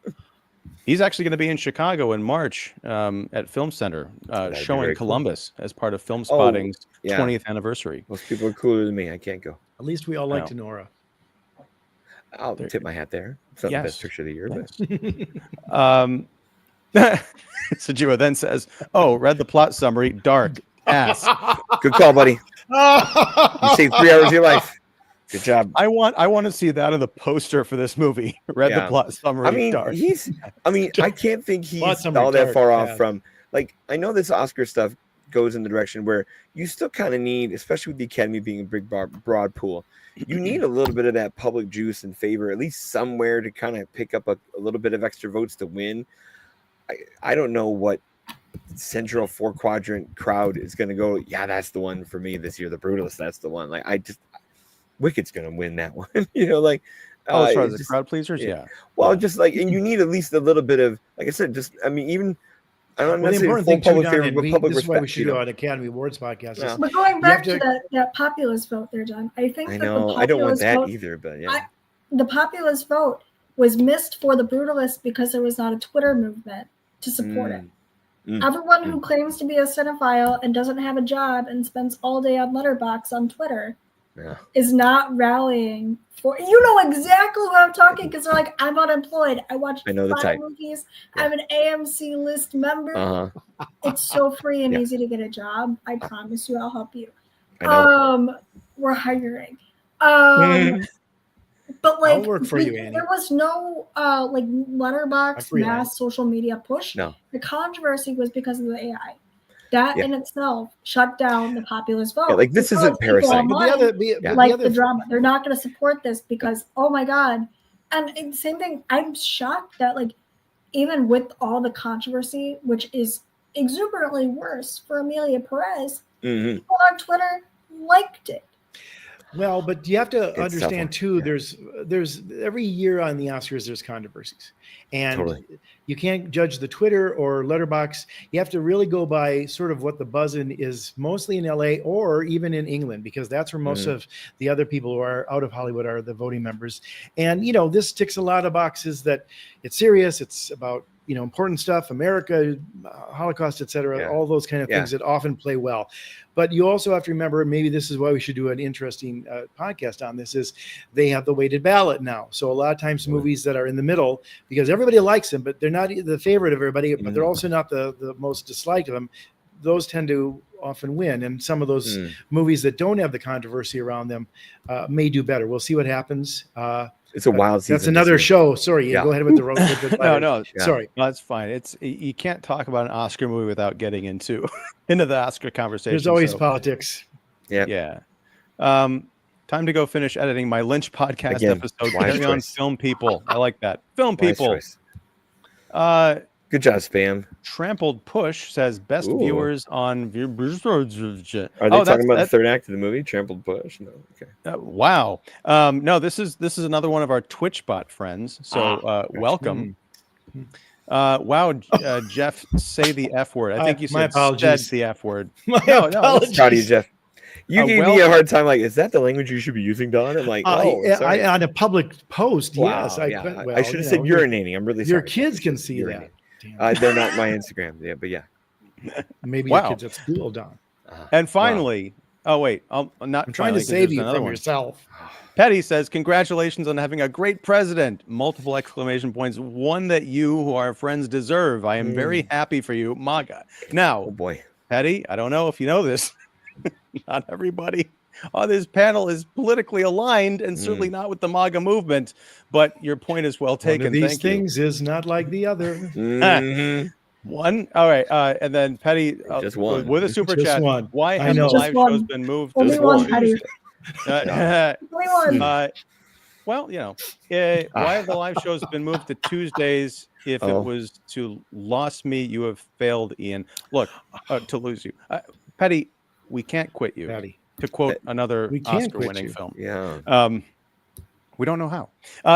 He's actually going to be in Chicago in March at Film Center, That'd be showing very cool. Columbus as part of Film Spotting's yeah. 20th anniversary. Most people are cooler than me. I can't go. At least we all No. liked Nora. I'll There- tip my hat there. It's not the Yes. best picture of the year, but Sajua then says, "Oh, read the plot summary. Dark ass. good call, buddy. You saved 3 hours of your life. Good job. I want to see that on the poster for this movie. Read the Yeah. plot summary. I mean, dark. I can't think he's Plot summary, all that dark, far off bad. from, like, I know this Oscar stuff goes in the direction where you still kind of need, especially with the Academy being a big broad pool, you need a little bit of that public juice and favor, at least somewhere to kind of pick up a little bit of extra votes to win. I don't know what central 4-quadrant crowd is going to go, yeah, that's the one for me this year. The Brutalist, that's the one. Like, Wicked's going to win that one. Like, as far as it's the just- crowd pleasers, yeah. well, just like, and you need at least a little bit of, like I said, even I don't Well, the necessarily important full thing too, public Don, favor, and but public this is why we respect. should You do know? an Academy Awards podcast. Yeah. But going You back have to that populist vote there, John, I think I that know. the I don't want populist that vote, either, but yeah. the populist vote was missed for the Brutalist because there was not a Twitter movement to support it. Everyone who claims to be a cinephile and doesn't have a job and spends all day on Letterboxd on Twitter Yeah. is not rallying for. You know exactly what I'm talking because they're like, I'm unemployed. I watched I know the 5 type. movies. Yeah. I'm an AMC list member. Uh-huh. It's so free and Yeah. easy to get a job. I promise you, I'll help you. I know. We're hiring. Mm. But like, I'll work for you, Annie. there was no like I'm Letterboxd freelance. mass social media push. No. The controversy was because of the AI. That Yeah. in itself shut down the populist vote. Yeah, like, this Because isn't people Parasite. But online like the other drama. They're not going to support this because, oh my God. And same thing, I'm shocked that like even with all the controversy, which is exuberantly worse for Amelia Perez, Mhm. people on Twitter liked it. Well, but you have to It's tough understand one, too. yeah. There's every year on the Oscars there's controversies, and Totally. you can't judge the Twitter or Letterboxd. You have to really go by sort of what the buzzing is, mostly in LA or even in England, because that's where most of the other people who are out of Hollywood are the voting members. And this ticks a lot of boxes that it's serious. It's about important stuff, America, Holocaust, etc. Yeah. All those kind of things that often play well. But you also have to remember, maybe this is why we should do an interesting podcast on this, is they have the weighted ballot now. So a lot of times movies that are in the middle, because everybody likes them, but they're not the favorite of everybody, but they're also not the most disliked of them, those tend to often win. And some of those movies that don't have the controversy around them may do better. We'll see what happens. It's a wild season. That's another show. Sorry, Yeah. go ahead with the road. No. Yeah. Sorry. No, that's fine. You can't talk about an Oscar movie without getting into the Oscar conversation. There's always so, politics. Yeah. Time to go finish editing my Lynch podcast Again, episode. wise Carry on, choice. film people. I like that. Film Wise people. choice. Uh, Good job, Spam. Trampled Push says best Ooh. viewers on. Are they Oh, talking about the third act of the movie, Trampled Push? No. Okay. Wow. No, this is another one of our Twitch bot friends. So welcome. Wow, Jeff, say the F word. I think you My said apologies. the F word. My No, apologies. Proud of you, Jeff. You gave me a welcome. hard time. Like, is that the language you should be using, Don? I'm like, sorry. on a public post, Wow, yes. yeah. Well, I should have said urinating. I'm really sorry. Your kids can see Urinating. that. Damn. They're not my Instagram. Yeah, but yeah. Maybe Wow. your kids at school, Don. And finally, oh wait, I'm not I'm trying finally, to 'cause save there's you another from one. yourself. Petty says, "Congratulations on having a great president!" Multiple exclamation points. One that you, who are friends, deserve. I am very happy for you, MAGA. Oh Now, boy. Petty, I don't know if you know this. Not everybody on this panel is politically aligned and certainly not with the MAGA movement. But your point is well taken. One of these Thank you. things is not like the other. Mhm. One. All right. And then Petty Just one. with a super Just chat. one. Why I have the know. live Just shows one. been moved? Only to one, Tuesday? Petty. Only one. Well, why have the live shows been moved to Tuesdays? If it was to lost me, you have failed, Ian. Look, to lose you, Petty. We can't quit you. Patty. To quote another We can't quit Oscar-winning you. film. Yeah. We don't know how.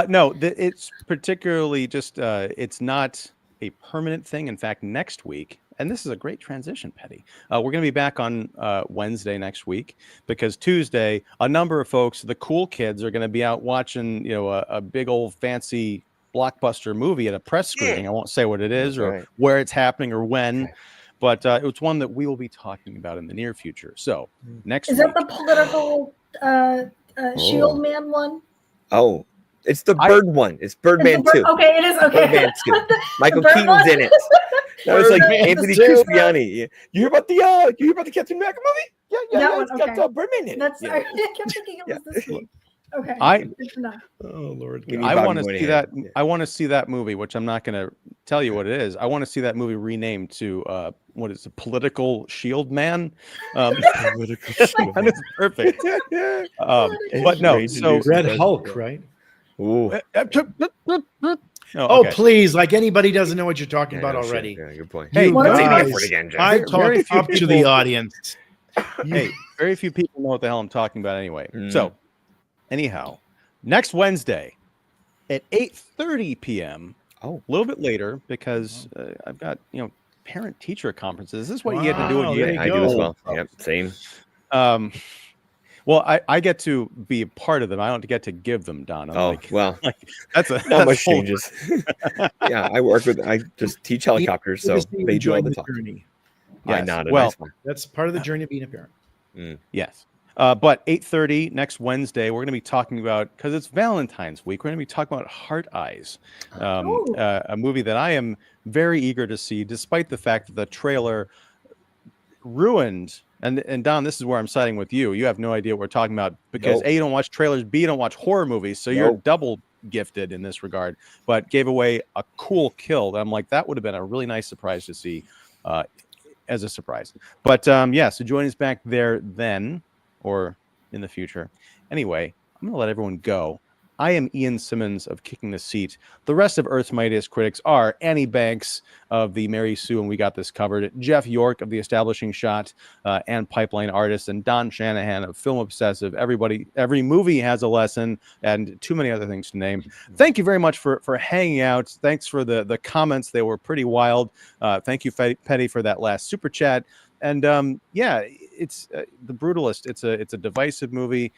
No, it's particularly just it's not a permanent thing. In fact, next week, and this is a great transition, Petty. We're going to be back on Wednesday next week because Tuesday, a number of folks, the cool kids, are going to be out watching, a big old fancy blockbuster movie at a press screening. I won't say what it is or where it's happening or when, but it's one that we will be talking about in the near future. So next Is week, that the political Shield Man one? Oh, it's the Bird one. It's Birdman 2. Okay, it is. Okay. Birdman 2. Michael Bird Keaton's one? in it. That was like Birdman Anthony 2. Crispiani. You hear about the Captain America movie? Yeah. That It's one, got okay. Birdman in it. That's Yeah. I kept thinking it was this week. Okay. Good to know. Oh Lord. We God. need I Bobby want to see Moynihan. that. Yeah. I want to see that movie, which I'm not going to tell you what it is. I want to see that movie renamed to what is it? Political Shield Man. That is perfect. But no, Great to so do Red some Hulk, president. right? Ooh. Oh, okay. please! Like anybody doesn't know what you're talking about no shit. already. Yeah, good point. Hey, What guys, is Take it? me for it again, Jeff. I Very talk few up to the people- audience. Hey, very few people know what the hell I'm talking about anyway. Mm. So, anyhow, next Wednesday at 8:30 p.m. Oh. A little bit later because I've got parent-teacher conferences. This is what you get to do Wow, when there you you I do as go. well. Yep, same. Well, I get to be a part of them. I don't get to give them, Don. I'm Well, that's a not that's much whole- changes. Yeah, I just teach helicopters, so Just they do all enjoying the the talking. journey. I Yes. nodded. Well, Nice one. That's part of the journey of being a parent. Yes. But 8:30 next Wednesday, we're going to be talking about, because it's Valentine's week, we're going to be talking about Heart Eyes, a movie that I am very eager to see, despite the fact that the trailer ruined. And Don, this is where I'm siding with you. You have no idea what we're talking about because Nope. A, you don't watch trailers, B, you don't watch horror movies, so you're Nope. double gifted in this regard. But gave away a cool kill. I'm like, that would have been a really nice surprise to see as a surprise. But so join us back there then or in the future. Anyway, I'm going to let everyone go. I am Ian Simmons of Kicking the Seat. The rest of Earth's Mightiest Critics are Annie Banks of the Mary Sue and We Got This Covered, Jeff York of the Establishing Shot and Pipeline Artist, and Don Shanahan of Film Obsessive. Every movie has a lesson, and too many other things to name. Thank you very much for hanging out. Thanks for the comments. They were pretty wild. Thank you, Petty, for that last super chat. And it's The Brutalist. It's a divisive movie.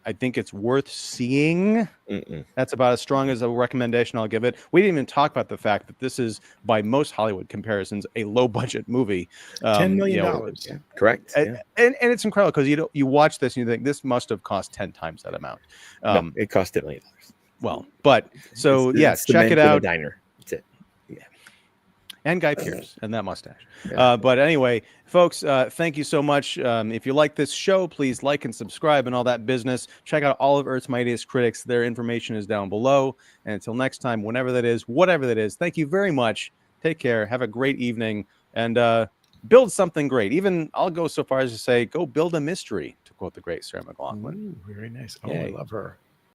I think it's worth seeing. That's about as strong as a recommendation I'll give it. We didn't even talk about the fact that this is, by most Hollywood comparisons, a low-budget movie. $10 million. Yeah, correct. And it's incredible because you watch this and you think this must have cost 10 times that amount. No, it cost $1 million. Well, but so It's the check men it for the out. diner. That's it. And Guy Pearce and that mustache. Yeah. But anyway, folks, thank you so much. If you like this show, please like and subscribe and all that business. Check out all of Earth's Mightiest Critics. Their information is down below. And until next time, whenever that is, whatever that is, thank you very much. Take care. Have a great evening and build something great. Even I'll go so far as to say, go build a mystery, to quote the great Sarah McLachlan. Ooh, very nice. Oh, Yay. I love her.